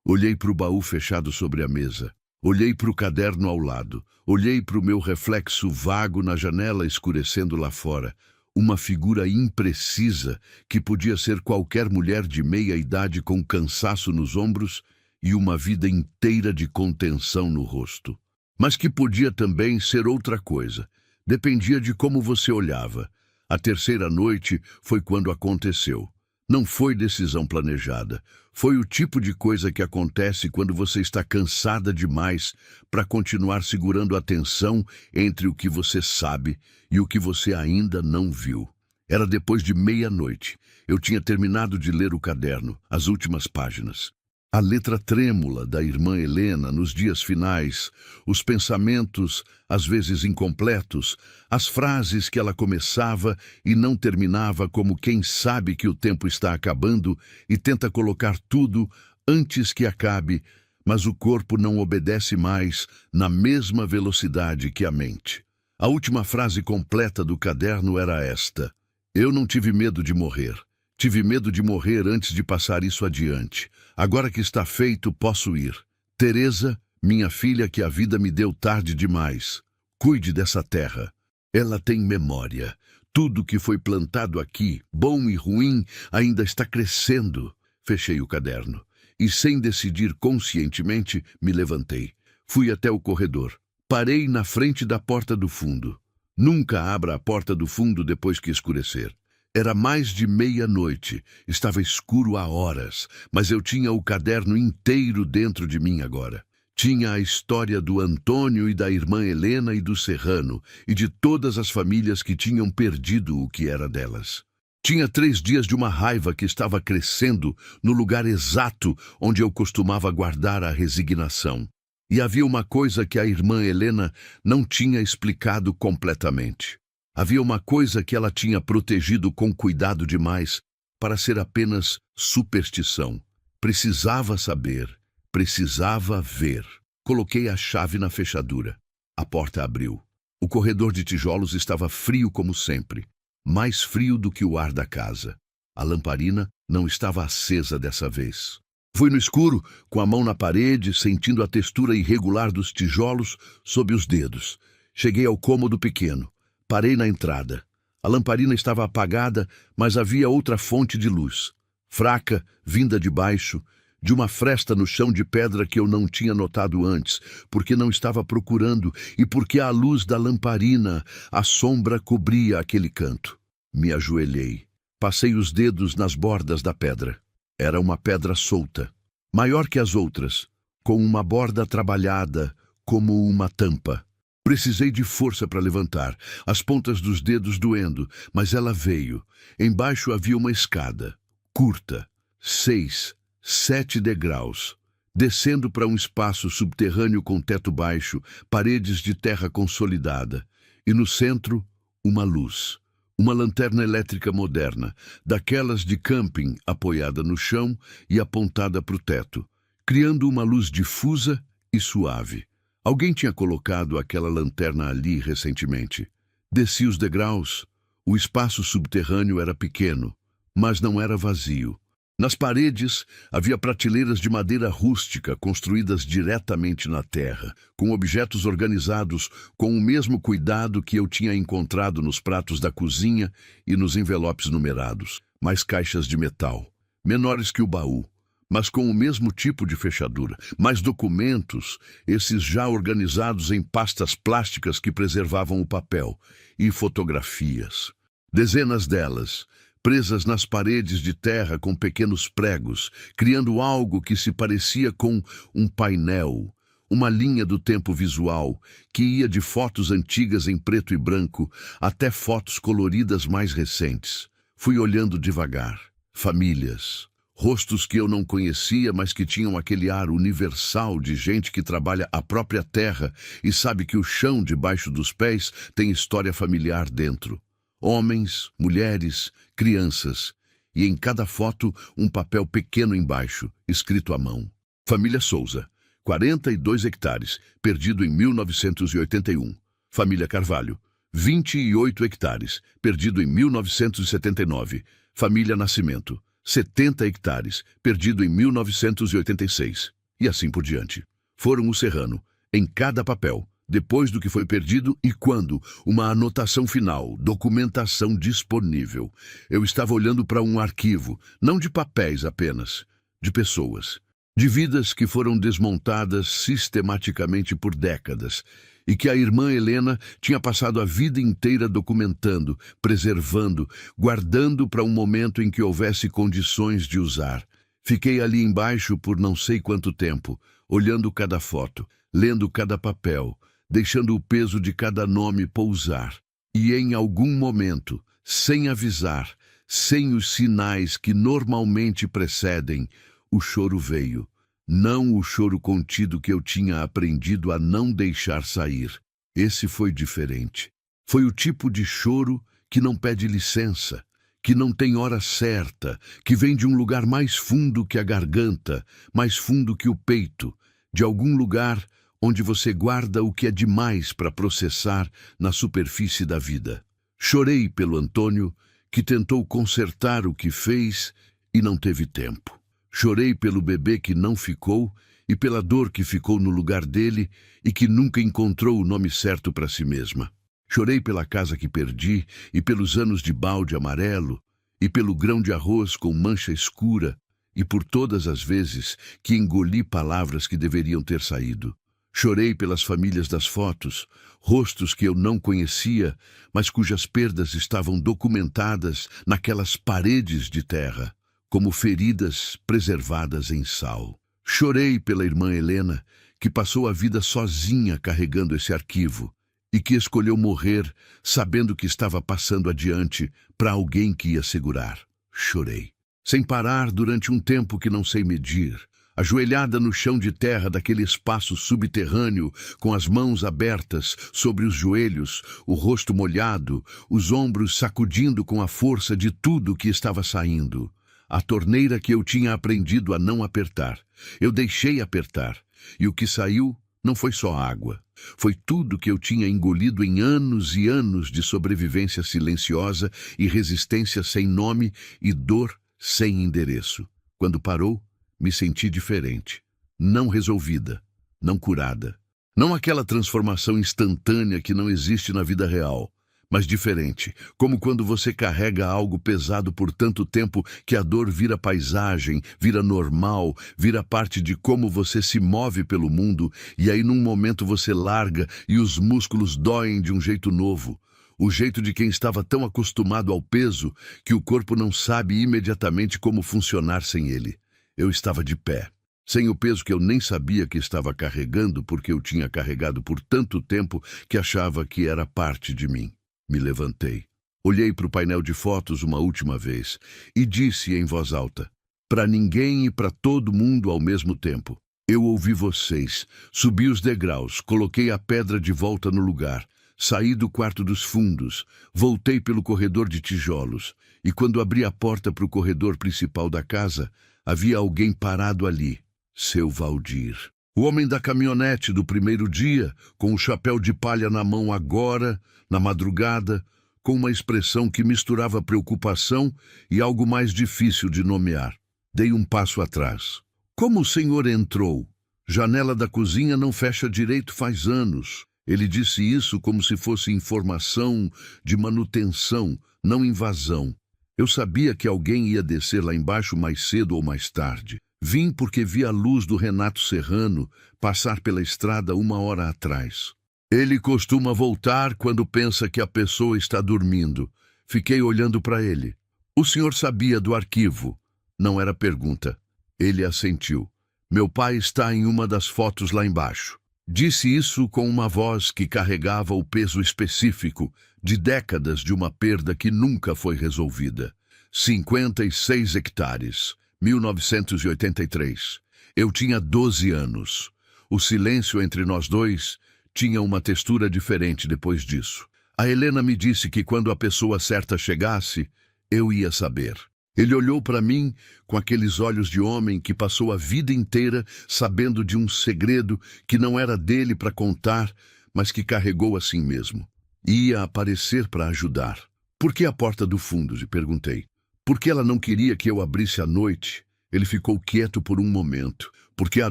Olhei para o baú fechado sobre a mesa. Olhei para o caderno ao lado. Olhei para o meu reflexo vago na janela escurecendo lá fora. Uma figura imprecisa que podia ser qualquer mulher de meia idade com cansaço nos ombros e uma vida inteira de contenção no rosto. Mas que podia também ser outra coisa. Dependia de como você olhava. A terceira noite foi quando aconteceu. Não foi decisão planejada. Foi o tipo de coisa que acontece quando você está cansada demais para continuar segurando a tensão entre o que você sabe e o que você ainda não viu. Era depois de meia-noite. Eu tinha terminado de ler o caderno, as últimas páginas. A letra trêmula da irmã Helena nos dias finais, os pensamentos, às vezes incompletos, as frases que ela começava e não terminava como quem sabe que o tempo está acabando e tenta colocar tudo antes que acabe, mas o corpo não obedece mais na mesma velocidade que a mente. A última frase completa do caderno era esta: Eu não tive medo de morrer. Tive medo de morrer antes de passar isso adiante. Agora que está feito, posso ir. Teresa, minha filha que a vida me deu tarde demais. Cuide dessa terra. Ela tem memória. Tudo que foi plantado aqui, bom e ruim, ainda está crescendo. Fechei o caderno. E sem decidir conscientemente, me levantei. Fui até o corredor. Parei na frente da porta do fundo. Nunca abra a porta do fundo depois que escurecer. Era mais de meia-noite, estava escuro há horas, mas eu tinha o caderno inteiro dentro de mim agora. Tinha a história do Antônio e da irmã Helena e do Serrano, e de todas as famílias que tinham perdido o que era delas. Tinha 3 dias de uma raiva que estava crescendo no lugar exato onde eu costumava guardar a resignação. E havia uma coisa que a irmã Helena não tinha explicado completamente. Havia uma coisa que ela tinha protegido com cuidado demais para ser apenas superstição. Precisava saber, precisava ver. Coloquei a chave na fechadura. A porta abriu. O corredor de tijolos estava frio como sempre, mais frio do que o ar da casa. A lamparina não estava acesa dessa vez. Fui no escuro, com a mão na parede, sentindo a textura irregular dos tijolos sob os dedos. Cheguei ao cômodo pequeno. Parei na entrada. A lamparina estava apagada, mas havia outra fonte de luz. Fraca, vinda de baixo, de uma fresta no chão de pedra que eu não tinha notado antes, porque não estava procurando e porque à luz da lamparina a sombra cobria aquele canto. Me ajoelhei. Passei os dedos nas bordas da pedra. Era uma pedra solta, maior que as outras, com uma borda trabalhada como uma tampa. Precisei de força para levantar, as pontas dos dedos doendo, mas ela veio. Embaixo havia uma escada, curta, 6, 7 degraus, descendo para um espaço subterrâneo com teto baixo, paredes de terra consolidada, e no centro, uma luz. Uma lanterna elétrica moderna, daquelas de camping apoiada no chão e apontada para o teto, criando uma luz difusa e suave. Alguém tinha colocado aquela lanterna ali recentemente. Desci os degraus. O espaço subterrâneo era pequeno, mas não era vazio. Nas paredes havia prateleiras de madeira rústica construídas diretamente na terra, com objetos organizados com o mesmo cuidado que eu tinha encontrado nos pratos da cozinha e nos envelopes numerados. Mais caixas de metal, menores que o baú, mas com o mesmo tipo de fechadura. Mais documentos, esses já organizados em pastas plásticas que preservavam o papel, e fotografias. Dezenas delas, presas nas paredes de terra com pequenos pregos, criando algo que se parecia com um painel, uma linha do tempo visual, que ia de fotos antigas em preto e branco até fotos coloridas mais recentes. Fui olhando devagar. Famílias, rostos que eu não conhecia, mas que tinham aquele ar universal de gente que trabalha a própria terra e sabe que o chão debaixo dos pés tem história familiar dentro. Homens, mulheres, crianças, e em cada foto um papel pequeno embaixo, escrito à mão. Família Souza, 42 hectares, perdido em 1981. Família Carvalho, 28 hectares, perdido em 1979. Família Nascimento, 70 hectares, perdido em 1986. E assim por diante. Foram o Serrano, em cada papel, depois do que foi perdido e quando, uma anotação final, documentação disponível. Eu estava olhando para um arquivo, não de papéis apenas, de pessoas, de vidas que foram desmontadas sistematicamente por décadas e que a irmã Helena tinha passado a vida inteira documentando, preservando, guardando para um momento em que houvesse condições de usar. Fiquei ali embaixo por não sei quanto tempo, olhando cada foto, lendo cada papel, deixando o peso de cada nome pousar. E em algum momento, sem avisar, sem os sinais que normalmente precedem, o choro veio. Não o choro contido que eu tinha aprendido a não deixar sair. Esse foi diferente. Foi o tipo de choro que não pede licença, que não tem hora certa, que vem de um lugar mais fundo que a garganta, mais fundo que o peito, de algum lugar onde você guarda o que é demais para processar na superfície da vida. Chorei pelo Antônio, que tentou consertar o que fez e não teve tempo. Chorei pelo bebê que não ficou e pela dor que ficou no lugar dele e que nunca encontrou o nome certo para si mesma. Chorei pela casa que perdi e pelos anos de balde amarelo e pelo grão de arroz com mancha escura e por todas as vezes que engoli palavras que deveriam ter saído. Chorei pelas famílias das fotos, rostos que eu não conhecia, mas cujas perdas estavam documentadas naquelas paredes de terra, como feridas preservadas em sal. Chorei pela irmã Helena, que passou a vida sozinha carregando esse arquivo e que escolheu morrer sabendo que estava passando adiante para alguém que ia segurar. Chorei, sem parar durante um tempo que não sei medir, ajoelhada no chão de terra daquele espaço subterrâneo, com as mãos abertas sobre os joelhos, o rosto molhado, os ombros sacudindo com a força de tudo que estava saindo. A torneira que eu tinha aprendido a não apertar. Eu deixei apertar, e o que saiu não foi só água. Foi tudo que eu tinha engolido em anos e anos de sobrevivência silenciosa e resistência sem nome e dor sem endereço. Quando parou, me senti diferente. Não resolvida, não curada. Não aquela transformação instantânea que não existe na vida real, mas diferente, como quando você carrega algo pesado por tanto tempo que a dor vira paisagem, vira normal, vira parte de como você se move pelo mundo, e aí num momento você larga e os músculos doem de um jeito novo. O jeito de quem estava tão acostumado ao peso que o corpo não sabe imediatamente como funcionar sem ele. Eu estava de pé, sem o peso que eu nem sabia que estava carregando porque eu tinha carregado por tanto tempo que achava que era parte de mim. Me levantei, olhei para o painel de fotos uma última vez e disse em voz alta, para ninguém e para todo mundo ao mesmo tempo. Eu ouvi vocês, subi os degraus, coloquei a pedra de volta no lugar, saí do quarto dos fundos, voltei pelo corredor de tijolos e quando abri a porta para o corredor principal da casa, havia alguém parado ali, seu Valdir. O homem da caminhonete do primeiro dia, com o chapéu de palha na mão agora, na madrugada, com uma expressão que misturava preocupação e algo mais difícil de nomear. Dei um passo atrás. Como o senhor entrou? Janela da cozinha não fecha direito faz anos. Ele disse isso como se fosse informação de manutenção, não invasão. Eu sabia que alguém ia descer lá embaixo mais cedo ou mais tarde. Vim porque vi a luz do Renato Serrano passar pela estrada 1 hora atrás. Ele costuma voltar quando pensa que a pessoa está dormindo. Fiquei olhando para ele. O senhor sabia do arquivo? Não era pergunta. Ele assentiu. Meu pai está em uma das fotos lá embaixo. Disse isso com uma voz que carregava o peso específico de décadas de uma perda que nunca foi resolvida. 56 hectares, 1983. Eu tinha 12 anos. O silêncio entre nós dois tinha uma textura diferente depois disso. A Helena me disse que quando a pessoa certa chegasse, eu ia saber. Ele olhou para mim com aqueles olhos de homem que passou a vida inteira sabendo de um segredo que não era dele para contar, mas que carregou assim mesmo. Ia aparecer para ajudar. Por que a porta do fundo? Lhe perguntei. Porque ela não queria que eu abrisse à noite. Ele ficou quieto por um momento. Porque à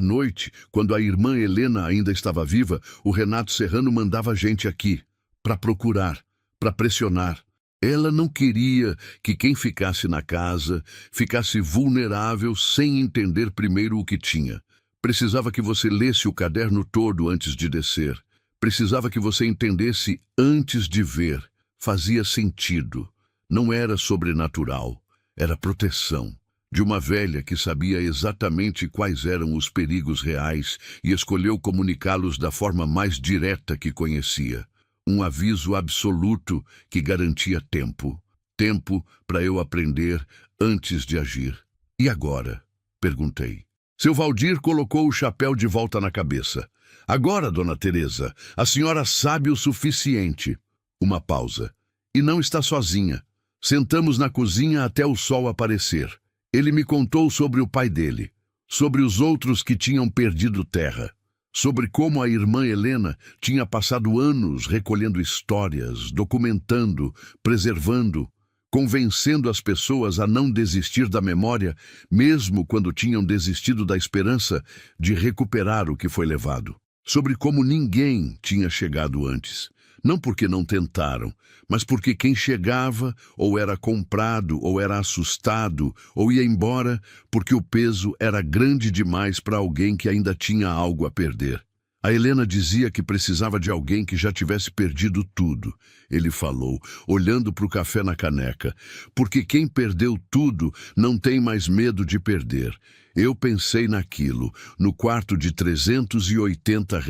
noite, quando a irmã Helena ainda estava viva, o Renato Serrano mandava gente aqui para procurar, para pressionar. Ela não queria que quem ficasse na casa ficasse vulnerável sem entender primeiro o que tinha. Precisava que você lesse o caderno todo antes de descer. Precisava que você entendesse antes de ver. Fazia sentido. Não era sobrenatural. Era proteção. De uma velha que sabia exatamente quais eram os perigos reais e escolheu comunicá-los da forma mais direta que conhecia. Um aviso absoluto que garantia tempo. Tempo para eu aprender antes de agir. E agora? Perguntei. Seu Valdir colocou o chapéu de volta na cabeça. Agora, dona Teresa, a senhora sabe o suficiente. Uma pausa. E não está sozinha. Sentamos na cozinha até o sol aparecer. Ele me contou sobre o pai dele, sobre os outros que tinham perdido terra. Sobre como a irmã Helena tinha passado anos recolhendo histórias, documentando, preservando, convencendo as pessoas a não desistir da memória, mesmo quando tinham desistido da esperança de recuperar o que foi levado. Sobre como ninguém tinha chegado antes. Não porque não tentaram, mas porque quem chegava ou era comprado, ou era assustado, ou ia embora porque o peso era grande demais para alguém que ainda tinha algo a perder. A Helena dizia que precisava de alguém que já tivesse perdido tudo. Ele falou, olhando para o café na caneca, porque quem perdeu tudo não tem mais medo de perder. Eu pensei naquilo, no quarto de R$ 380,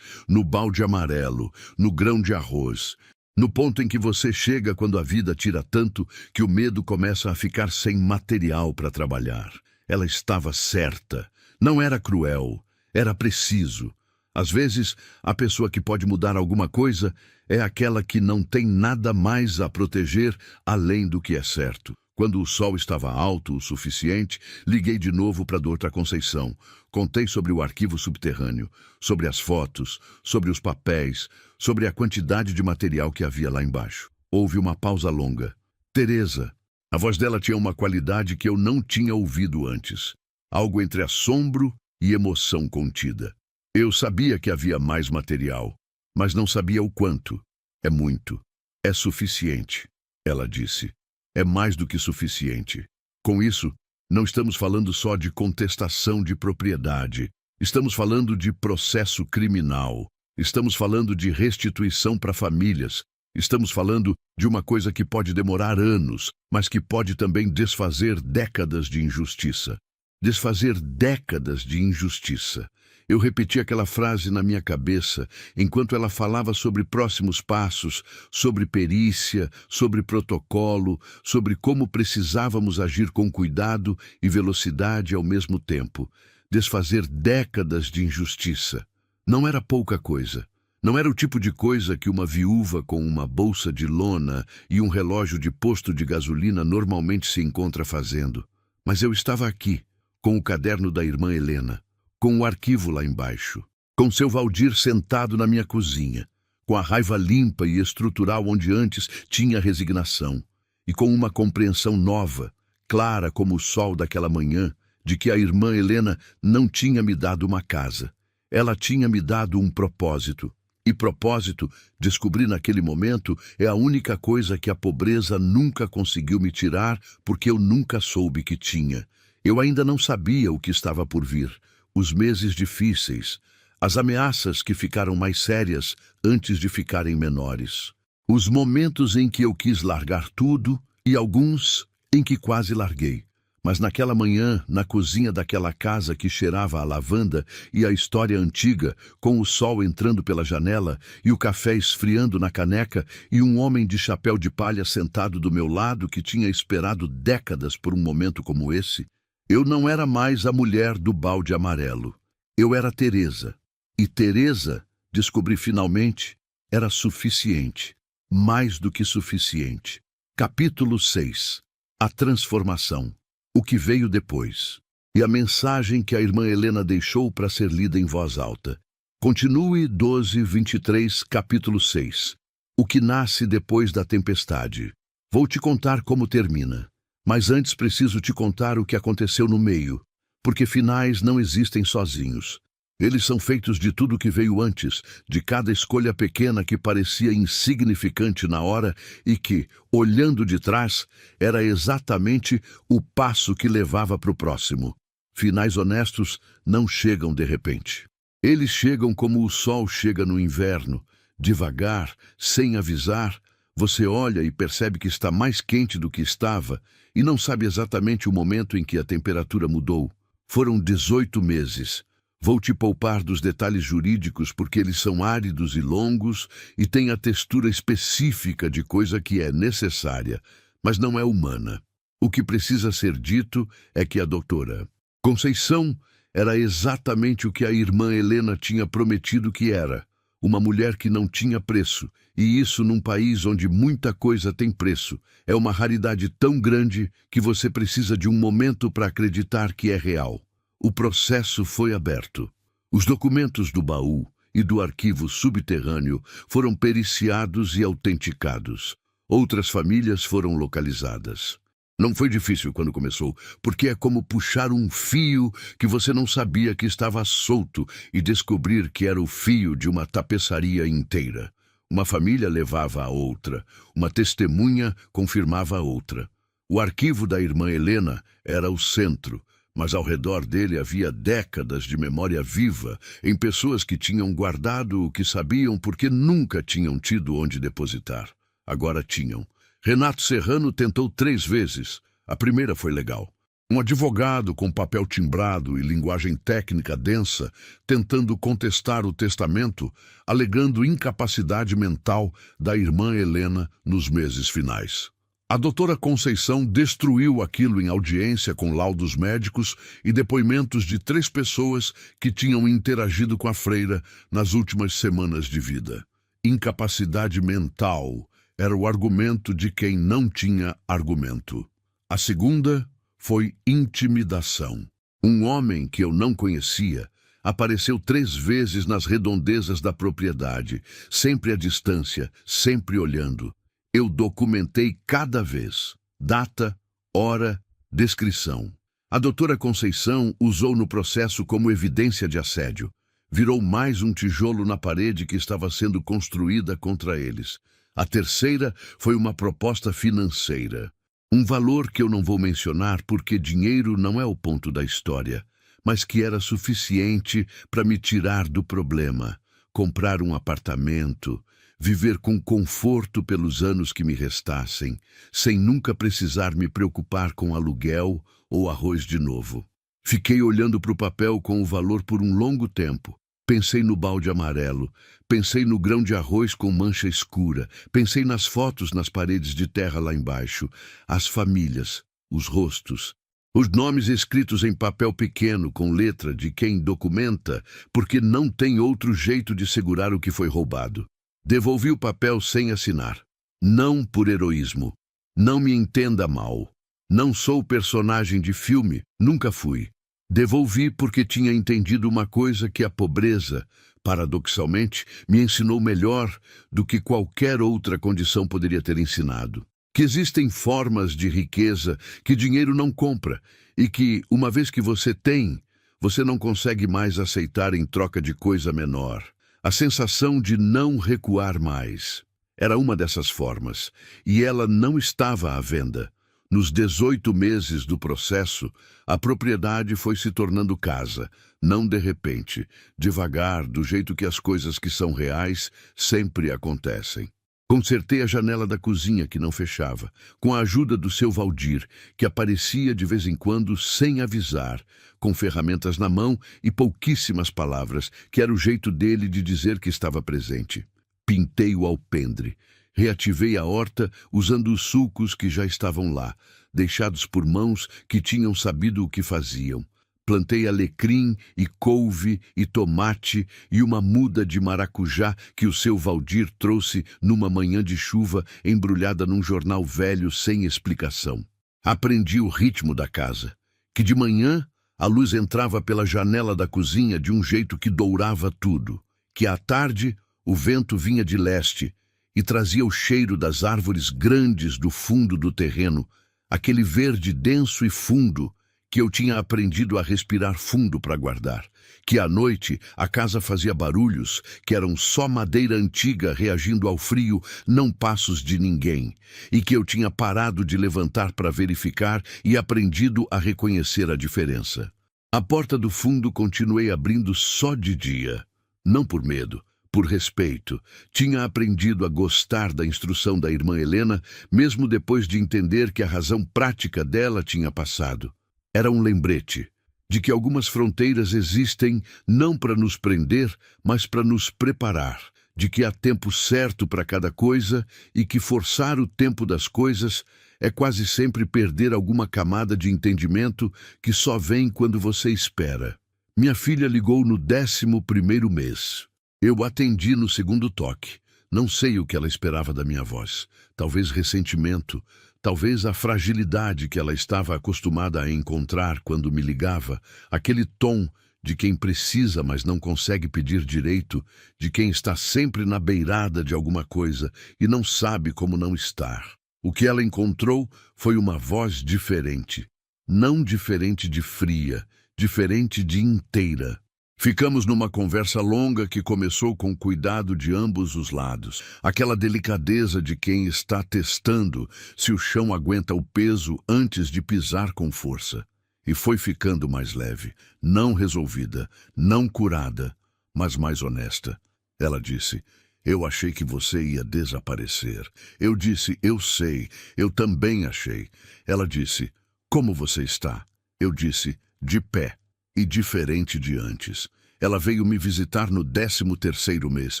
no balde amarelo, no grão de arroz, no ponto em que você chega quando a vida tira tanto que o medo começa a ficar sem material para trabalhar. Ela estava certa. Não era cruel, era preciso. Às vezes, a pessoa que pode mudar alguma coisa é aquela que não tem nada mais a proteger além do que é certo. Quando o sol estava alto o suficiente, liguei de novo para Doutora Conceição. Contei sobre o arquivo subterrâneo, sobre as fotos, sobre os papéis, sobre a quantidade de material que havia lá embaixo. Houve uma pausa longa. Teresa. A voz dela tinha uma qualidade que eu não tinha ouvido antes. Algo entre assombro e emoção contida. Eu sabia que havia mais material, mas não sabia o quanto. É muito. É suficiente, ela disse. É mais do que suficiente. Com isso, não estamos falando só de contestação de propriedade. Estamos falando de processo criminal. Estamos falando de restituição para famílias. Estamos falando de uma coisa que pode demorar anos, mas que pode também desfazer décadas de injustiça. Desfazer décadas de injustiça. Eu repeti aquela frase na minha cabeça, enquanto ela falava sobre próximos passos, sobre perícia, sobre protocolo, sobre como precisávamos agir com cuidado e velocidade ao mesmo tempo. Desfazer décadas de injustiça. Não era pouca coisa. Não era o tipo de coisa que uma viúva com uma bolsa de lona e um relógio de posto de gasolina normalmente se encontra fazendo. Mas eu estava aqui, com o caderno da irmã Helena, com o arquivo lá embaixo, com seu Valdir sentado na minha cozinha, com a raiva limpa e estrutural onde antes tinha resignação, e com uma compreensão nova, clara como o sol daquela manhã, de que a irmã Helena não tinha me dado uma casa. Ela tinha me dado um propósito. E propósito, descobri naquele momento, é a única coisa que a pobreza nunca conseguiu me tirar, porque eu nunca soube que tinha. Eu ainda não sabia o que estava por vir. Os meses difíceis, as ameaças que ficaram mais sérias antes de ficarem menores. Os momentos em que eu quis largar tudo e alguns em que quase larguei. Mas naquela manhã, na cozinha daquela casa que cheirava a lavanda e a história antiga, com o sol entrando pela janela e o café esfriando na caneca e um homem de chapéu de palha sentado do meu lado que tinha esperado décadas por um momento como esse, eu não era mais a mulher do balde amarelo. Eu era Teresa. E Teresa, descobri finalmente, era suficiente. Mais do que suficiente. Capítulo 6. A transformação. O que veio depois. E a mensagem que a irmã Helena deixou para ser lida em voz alta. Continue 12:23, capítulo 6. O que nasce depois da tempestade. Vou te contar como termina. Mas antes preciso te contar o que aconteceu no meio, porque finais não existem sozinhos. Eles são feitos de tudo que veio antes, de cada escolha pequena que parecia insignificante na hora e que, olhando de trás, era exatamente o passo que levava para o próximo. Finais honestos não chegam de repente. Eles chegam como o sol chega no inverno, devagar, sem avisar. Você olha e percebe que está mais quente do que estava e não sabe exatamente o momento em que a temperatura mudou. Foram 18 meses. Vou te poupar dos detalhes jurídicos porque eles são áridos e longos e têm a textura específica de coisa que é necessária, mas não é humana. O que precisa ser dito é que a doutora Conceição era exatamente o que a irmã Helena tinha prometido que era, uma mulher que não tinha preço, e isso num país onde muita coisa tem preço. É uma raridade tão grande que você precisa de um momento para acreditar que é real. O processo foi aberto. Os documentos do baú e do arquivo subterrâneo foram periciados e autenticados. Outras famílias foram localizadas. Não foi difícil quando começou, porque é como puxar um fio que você não sabia que estava solto e descobrir que era o fio de uma tapeçaria inteira. Uma família levava a outra, uma testemunha confirmava a outra. O arquivo da irmã Helena era o centro, mas ao redor dele havia décadas de memória viva em pessoas que tinham guardado o que sabiam porque nunca tinham tido onde depositar. Agora tinham. Renato Serrano tentou 3 vezes. A primeira foi legal. Um advogado com papel timbrado e linguagem técnica densa, tentando contestar o testamento, alegando incapacidade mental da irmã Helena nos meses finais. A doutora Conceição destruiu aquilo em audiência com laudos médicos e depoimentos de 3 pessoas que tinham interagido com a freira nas últimas semanas de vida. Incapacidade mental era o argumento de quem não tinha argumento. A segunda foi intimidação. Um homem que eu não conhecia apareceu 3 vezes nas redondezas da propriedade, sempre à distância, sempre olhando. Eu documentei cada vez. Data, hora, descrição. A doutora Conceição usou no processo como evidência de assédio. Virou mais um tijolo na parede que estava sendo construída contra eles. A terceira foi uma proposta financeira. Um valor que eu não vou mencionar porque dinheiro não é o ponto da história, mas que era suficiente para me tirar do problema. Comprar um apartamento, viver com conforto pelos anos que me restassem, sem nunca precisar me preocupar com aluguel ou arroz de novo. Fiquei olhando para o papel com o valor por um longo tempo. Pensei no balde amarelo, pensei no grão de arroz com mancha escura, pensei nas fotos nas paredes de terra lá embaixo, as famílias, os rostos, os nomes escritos em papel pequeno com letra de quem documenta, porque não tem outro jeito de segurar o que foi roubado. Devolvi o papel sem assinar. Não por heroísmo. Não me entenda mal. Não sou personagem de filme, nunca fui. Devolvi porque tinha entendido uma coisa que a pobreza, Paradoxalmente, me ensinou melhor do que qualquer outra condição poderia ter ensinado. Que existem formas de riqueza que dinheiro não compra e que, uma vez que você tem, você não consegue mais aceitar em troca de coisa menor. A sensação de não recuar mais era uma dessas formas, e ela não estava à venda. Nos 18 meses do processo, a propriedade foi se tornando casa, não de repente, devagar, do jeito que as coisas que são reais sempre acontecem. Consertei a janela da cozinha que não fechava, com a ajuda do seu Valdir, que aparecia de vez em quando sem avisar, com ferramentas na mão e pouquíssimas palavras, que era o jeito dele de dizer que estava presente. Pintei o alpendre. Reativei a horta usando os sulcos que já estavam lá, deixados por mãos que tinham sabido o que faziam. Plantei alecrim e couve e tomate e uma muda de maracujá que o seu Valdir trouxe numa manhã de chuva embrulhada num jornal velho sem explicação. Aprendi o ritmo da casa, que de manhã a luz entrava pela janela da cozinha de um jeito que dourava tudo, que à tarde o vento vinha de leste e trazia o cheiro das árvores grandes do fundo do terreno, aquele verde denso e fundo que eu tinha aprendido a respirar fundo para guardar, que à noite a casa fazia barulhos que eram só madeira antiga reagindo ao frio, não passos de ninguém, e que eu tinha parado de levantar para verificar e aprendido a reconhecer a diferença. A porta do fundo continuei abrindo só de dia, não por medo, por respeito. Tinha aprendido a gostar da instrução da irmã Helena, mesmo depois de entender que a razão prática dela tinha passado. Era um lembrete de que algumas fronteiras existem não para nos prender, mas para nos preparar, de que há tempo certo para cada coisa e que forçar o tempo das coisas é quase sempre perder alguma camada de entendimento que só vem quando você espera. Minha filha ligou no 11º mês. Eu atendi no segundo toque. Não sei o que ela esperava da minha voz. Talvez ressentimento, talvez a fragilidade que ela estava acostumada a encontrar quando me ligava, aquele tom de quem precisa, mas não consegue pedir direito, de quem está sempre na beirada de alguma coisa e não sabe como não estar. O que ela encontrou foi uma voz diferente. Não diferente de fria, diferente de inteira. Ficamos numa conversa longa que começou com cuidado de ambos os lados. Aquela delicadeza de quem está testando se o chão aguenta o peso antes de pisar com força. E foi ficando mais leve, não resolvida, não curada, mas mais honesta. Ela disse: "Eu achei que você ia desaparecer." Eu disse: "Eu sei, eu também achei." Ela disse: "Como você está?" Eu disse: "De pé. E diferente de antes." Ela veio me visitar no 13º mês.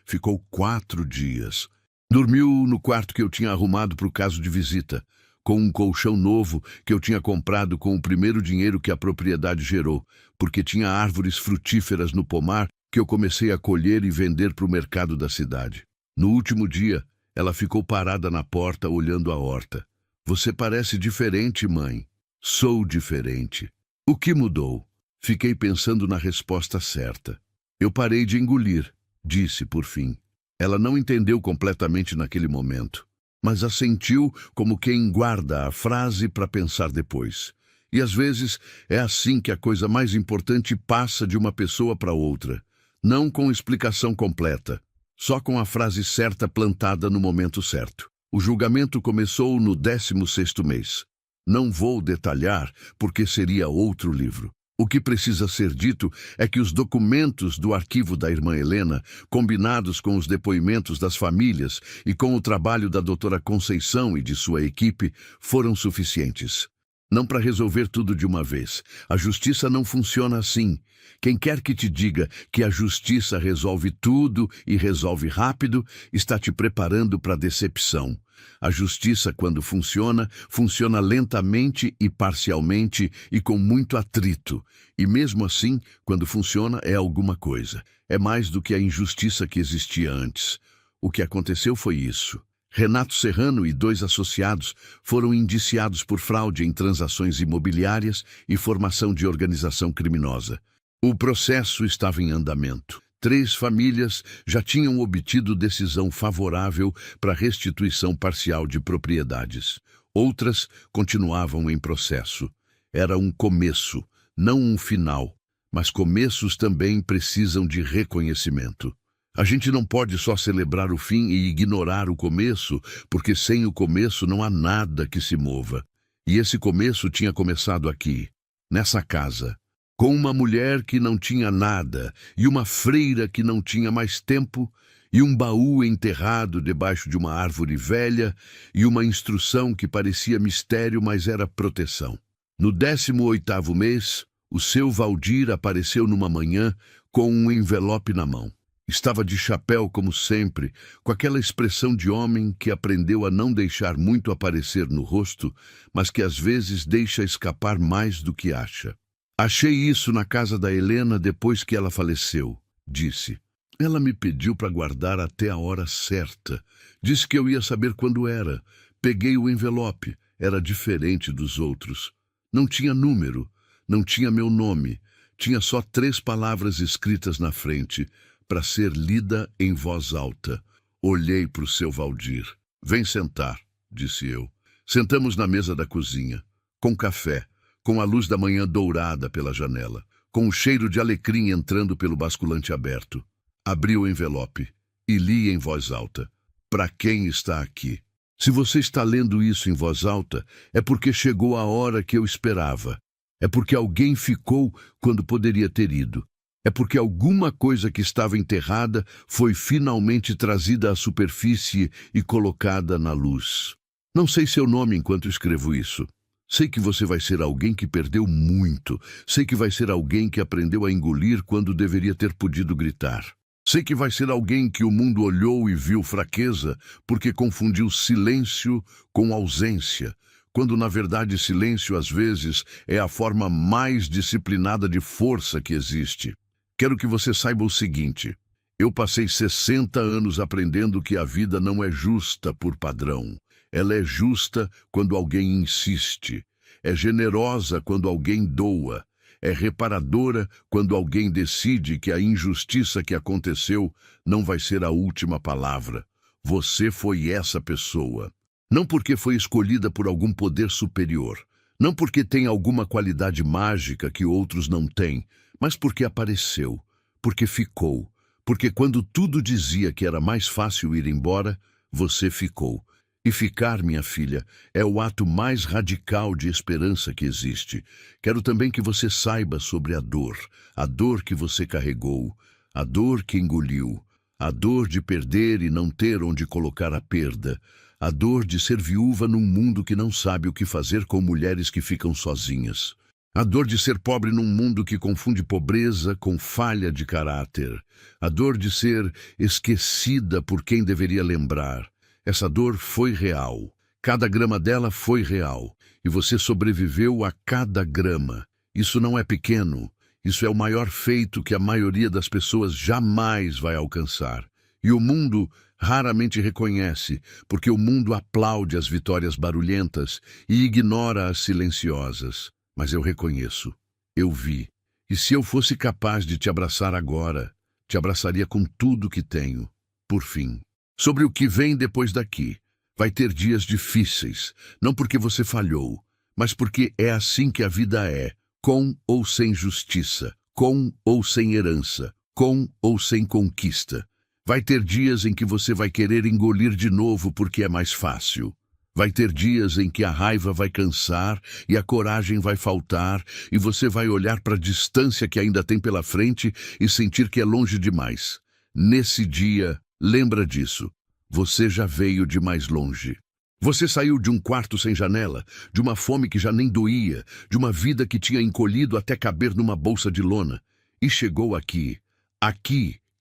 Ficou 4 dias. Dormiu no quarto que eu tinha arrumado para o caso de visita, com um colchão novo que eu tinha comprado com o primeiro dinheiro que a propriedade gerou, porque tinha árvores frutíferas no pomar que eu comecei a colher e vender para o mercado da cidade. No último dia, ela ficou parada na porta olhando a horta. "Você parece diferente, mãe." "Sou diferente." "O que mudou?" Fiquei pensando na resposta certa. "Eu parei de engolir", disse por fim. Ela não entendeu completamente naquele momento, mas assentiu como quem guarda a frase para pensar depois. E às vezes é assim que a coisa mais importante passa de uma pessoa para outra, não com explicação completa, só com a frase certa plantada no momento certo. O julgamento começou no 16º mês. Não vou detalhar, porque seria outro livro. O que precisa ser dito é que os documentos do arquivo da irmã Helena, combinados com os depoimentos das famílias e com o trabalho da doutora Conceição e de sua equipe, foram suficientes. Não para resolver tudo de uma vez. A justiça não funciona assim. Quem quer que te diga que a justiça resolve tudo e resolve rápido, está te preparando para a decepção. A justiça, quando funciona, funciona lentamente e parcialmente e com muito atrito. E mesmo assim, quando funciona, é alguma coisa. É mais do que a injustiça que existia antes. O que aconteceu foi isso. Renato Serrano e 2 associados foram indiciados por fraude em transações imobiliárias e formação de organização criminosa. O processo estava em andamento. 3 famílias já tinham obtido decisão favorável para restituição parcial de propriedades. Outras continuavam em processo. Era um começo, não um final, mas começos também precisam de reconhecimento. A gente não pode só celebrar o fim e ignorar o começo, porque sem o começo não há nada que se mova. E esse começo tinha começado aqui, nessa casa, com uma mulher que não tinha nada, e uma freira que não tinha mais tempo, e um baú enterrado debaixo de uma árvore velha, e uma instrução que parecia mistério, mas era proteção. No 18º mês, o seu Valdir apareceu numa manhã com um envelope na mão. Estava de chapéu, como sempre, com aquela expressão de homem que aprendeu a não deixar muito aparecer no rosto, mas que às vezes deixa escapar mais do que acha. Achei isso na casa da Helena depois que ela faleceu, disse. Ela me pediu para guardar até a hora certa. Disse que eu ia saber quando era. Peguei o envelope. Era diferente dos outros. Não tinha número. Não tinha meu nome. Tinha só 3 palavras escritas na frente, para ser lida em voz alta. Olhei para o seu Valdir. Vem sentar, disse eu. Sentamos na mesa da cozinha, com café, com a luz da manhã dourada pela janela, com o cheiro de alecrim entrando pelo basculante aberto. Abri o envelope e li em voz alta. Para quem está aqui? Se você está lendo isso em voz alta, é porque chegou a hora que eu esperava. É porque alguém ficou quando poderia ter ido. É porque alguma coisa que estava enterrada foi finalmente trazida à superfície e colocada na luz. Não sei seu nome enquanto escrevo isso. Sei que você vai ser alguém que perdeu muito. Sei que vai ser alguém que aprendeu a engolir quando deveria ter podido gritar. Sei que vai ser alguém que o mundo olhou e viu fraqueza porque confundiu silêncio com ausência, quando na verdade silêncio às vezes é a forma mais disciplinada de força que existe. Quero que você saiba o seguinte: eu passei 60 anos aprendendo que a vida não é justa por padrão. Ela é justa quando alguém insiste. É generosa quando alguém doa. É reparadora quando alguém decide que a injustiça que aconteceu não vai ser a última palavra. Você foi essa pessoa. Não porque foi escolhida por algum poder superior. Não porque tem alguma qualidade mágica que outros não têm, mas porque apareceu, porque ficou, porque quando tudo dizia que era mais fácil ir embora, você ficou. E ficar, minha filha, é o ato mais radical de esperança que existe. Quero também que você saiba sobre a dor que você carregou, a dor que engoliu, a dor de perder e não ter onde colocar a perda, a dor de ser viúva num mundo que não sabe o que fazer com mulheres que ficam sozinhas. A dor de ser pobre num mundo que confunde pobreza com falha de caráter. A dor de ser esquecida por quem deveria lembrar. Essa dor foi real. Cada grama dela foi real. E você sobreviveu a cada grama. Isso não é pequeno. Isso é o maior feito que a maioria das pessoas jamais vai alcançar. E o mundo raramente reconhece, porque o mundo aplaude as vitórias barulhentas e ignora as silenciosas. Mas eu reconheço, eu vi, e se eu fosse capaz de te abraçar agora, te abraçaria com tudo que tenho. Por fim, sobre o que vem depois daqui, vai ter dias difíceis, não porque você falhou, mas porque é assim que a vida é, com ou sem justiça, com ou sem herança, com ou sem conquista. Vai ter dias em que você vai querer engolir de novo porque é mais fácil. Vai ter dias em que a raiva vai cansar e a coragem vai faltar e você vai olhar para a distância que ainda tem pela frente e sentir que é longe demais. Nesse dia, lembra disso. Você já veio de mais longe. Você saiu de um quarto sem janela, de uma fome que já nem doía, de uma vida que tinha encolhido até caber numa bolsa de lona. E chegou aqui,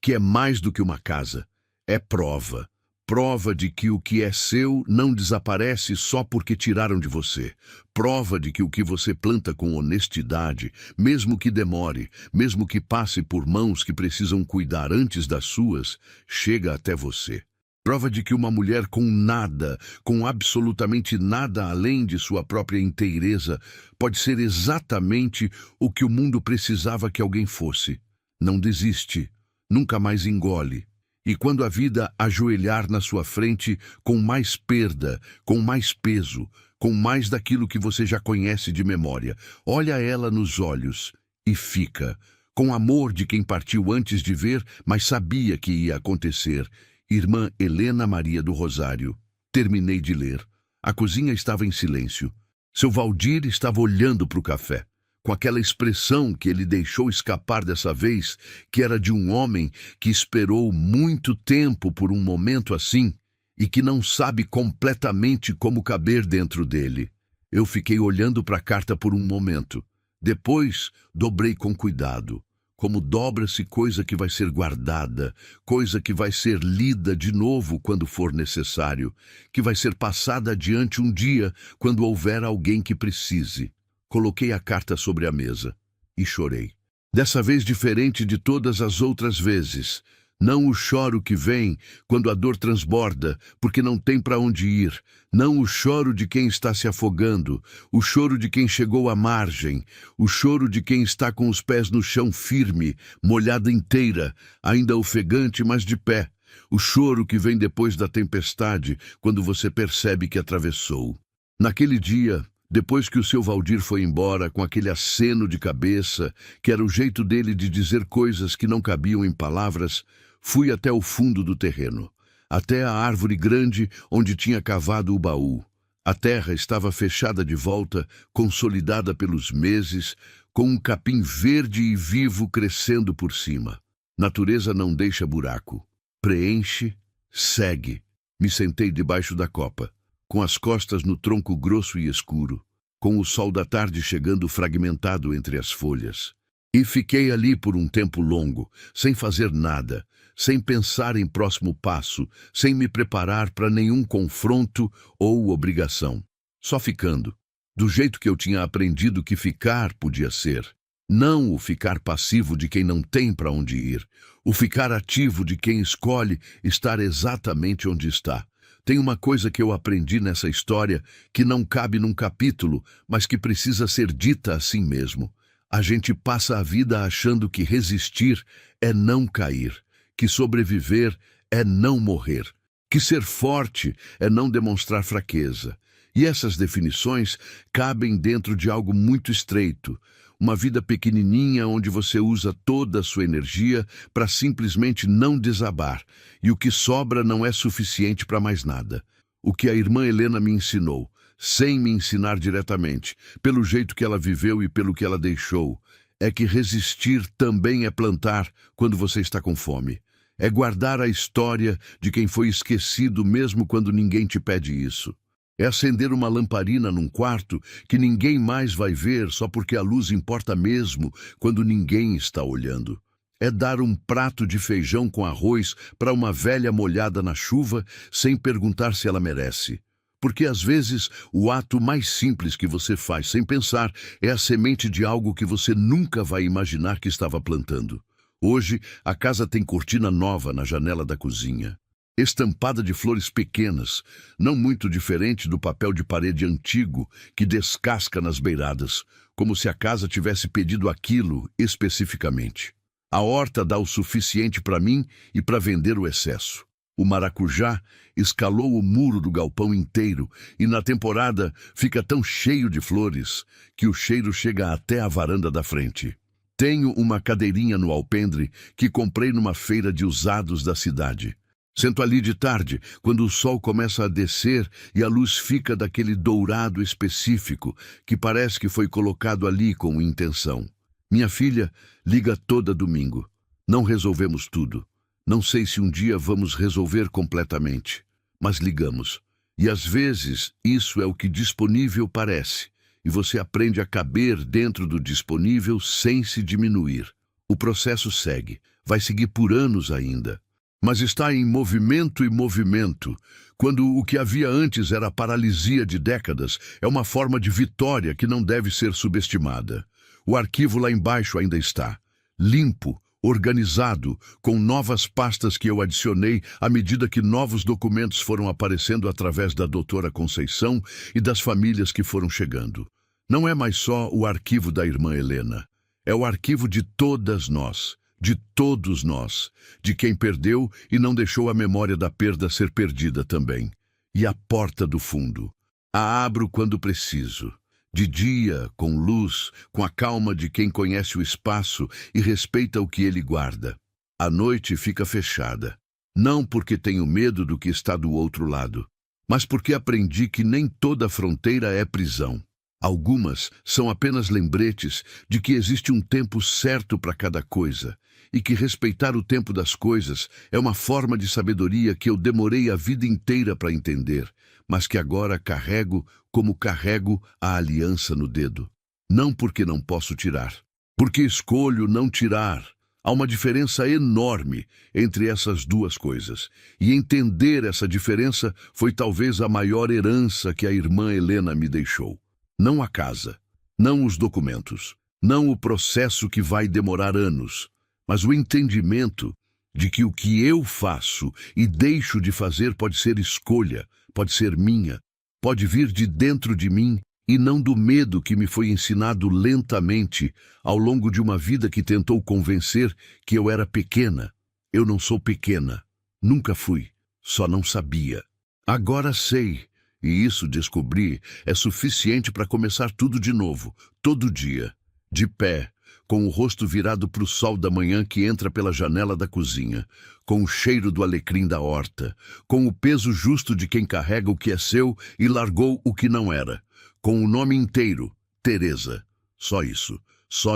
que é mais do que uma casa. É prova. Prova de que o que é seu não desaparece só porque tiraram de você. Prova de que o que você planta com honestidade, mesmo que demore, mesmo que passe por mãos que precisam cuidar antes das suas, chega até você. Prova de que uma mulher com nada, com absolutamente nada além de sua própria inteireza, pode ser exatamente o que o mundo precisava que alguém fosse. Não desiste. nunca mais engole. E quando a vida ajoelhar na sua frente com mais perda, com mais peso, com mais daquilo que você já conhece de memória, olha ela nos olhos e fica, com amor de quem partiu antes de ver, mas sabia que ia acontecer. Irmã Helena Maria do Rosário. Terminei de ler. A cozinha estava em silêncio. Seu Valdir estava olhando para o café, com aquela expressão que ele deixou escapar dessa vez, que era de um homem que esperou muito tempo por um momento assim e que não sabe completamente como caber dentro dele. Eu fiquei olhando para a carta por um momento. Depois, dobrei com cuidado, como dobra-se coisa que vai ser guardada, coisa que vai ser lida de novo quando for necessário, que vai ser passada adiante um dia quando houver alguém que precise. Coloquei a carta sobre a mesa e chorei. Dessa vez diferente de todas as outras vezes. Não o choro que vem quando a dor transborda, porque não tem para onde ir. Não o choro de quem está se afogando, o choro de quem chegou à margem, o choro de quem está com os pés no chão firme, molhada inteira, ainda ofegante, mas de pé. O choro que vem depois da tempestade, quando você percebe que atravessou. Naquele dia, depois que o seu Valdir foi embora, com aquele aceno de cabeça, que era o jeito dele de dizer coisas que não cabiam em palavras, fui até o fundo do terreno, até a árvore grande onde tinha cavado o baú. A terra estava fechada de volta, consolidada pelos meses, com um capim verde e vivo crescendo por cima. Natureza não deixa buraco. Preenche, segue. Me sentei debaixo da copa, com as costas no tronco grosso e escuro, com o sol da tarde chegando fragmentado entre as folhas. E fiquei ali por um tempo longo, sem fazer nada, sem pensar em próximo passo, sem me preparar para nenhum confronto ou obrigação. Só ficando, do jeito que eu tinha aprendido que ficar podia ser. Não o ficar passivo de quem não tem para onde ir, o ficar ativo de quem escolhe estar exatamente onde está. Tem uma coisa que eu aprendi nessa história que não cabe num capítulo, mas que precisa ser dita assim mesmo. A gente passa a vida achando que resistir é não cair, que sobreviver é não morrer, que ser forte é não demonstrar fraqueza. E essas definições cabem dentro de algo muito estreito, uma vida pequenininha onde você usa toda a sua energia para simplesmente não desabar, e o que sobra não é suficiente para mais nada. O que a irmã Helena me ensinou, sem me ensinar diretamente, pelo jeito que ela viveu e pelo que ela deixou, é que resistir também é plantar quando você está com fome. É guardar a história de quem foi esquecido mesmo quando ninguém te pede isso. É acender uma lamparina num quarto que ninguém mais vai ver só porque a luz importa mesmo quando ninguém está olhando. É dar um prato de feijão com arroz para uma velha molhada na chuva sem perguntar se ela merece. Porque às vezes o ato mais simples que você faz sem pensar é a semente de algo que você nunca vai imaginar que estava plantando. Hoje, a casa tem cortina nova na janela da cozinha, estampada de flores pequenas, não muito diferente do papel de parede antigo que descasca nas beiradas, como se a casa tivesse pedido aquilo especificamente. A horta dá o suficiente para mim e para vender o excesso. O maracujá escalou o muro do galpão inteiro e na temporada fica tão cheio de flores que o cheiro chega até a varanda da frente. Tenho uma cadeirinha no alpendre que comprei numa feira de usados da cidade. Sento ali de tarde, quando o sol começa a descer e a luz fica daquele dourado específico que parece que foi colocado ali com intenção. Minha filha liga toda domingo. Não resolvemos tudo. Não sei se um dia vamos resolver completamente, mas ligamos. E às vezes isso é o que disponível parece. E você aprende a caber dentro do disponível sem se diminuir. O processo segue, vai seguir por anos ainda. Mas está em movimento e movimento. Quando o que havia antes era a paralisia de décadas, é uma forma de vitória que não deve ser subestimada. O arquivo lá embaixo ainda está, limpo, organizado, com novas pastas que eu adicionei à medida que novos documentos foram aparecendo através da doutora Conceição e das famílias que foram chegando. Não é mais só o arquivo da irmã Helena, é o arquivo de todas nós, de todos nós, de quem perdeu e não deixou a memória da perda ser perdida também. E a porta do fundo. A abro quando preciso. De dia, com luz, com a calma de quem conhece o espaço e respeita o que ele guarda. A noite fica fechada. Não porque tenho medo do que está do outro lado, mas porque aprendi que nem toda fronteira é prisão. Algumas são apenas lembretes de que existe um tempo certo para cada coisa e que respeitar o tempo das coisas é uma forma de sabedoria que eu demorei a vida inteira para entender, mas que agora carrego como carrego a aliança no dedo. Não porque não posso tirar, porque escolho não tirar. Há uma diferença enorme entre essas duas coisas, e entender essa diferença foi talvez a maior herança que a irmã Helena me deixou. Não a casa, não os documentos, não o processo que vai demorar anos, mas o entendimento de que o que eu faço e deixo de fazer pode ser escolha, pode ser minha, pode vir de dentro de mim e não do medo que me foi ensinado lentamente ao longo de uma vida que tentou convencer que eu era pequena. Eu não sou pequena, nunca fui, só não sabia. Agora sei, e isso descobri é suficiente para começar tudo de novo, todo dia, de pé, com o rosto virado para o sol da manhã que entra pela janela da cozinha, com o cheiro do alecrim da horta, com o peso justo de quem carrega o que é seu e largou o que não era, com o nome inteiro, Teresa. Só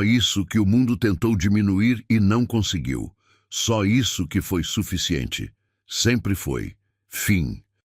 isso que o mundo tentou diminuir e não conseguiu. Só isso que foi suficiente. Sempre foi. Fim.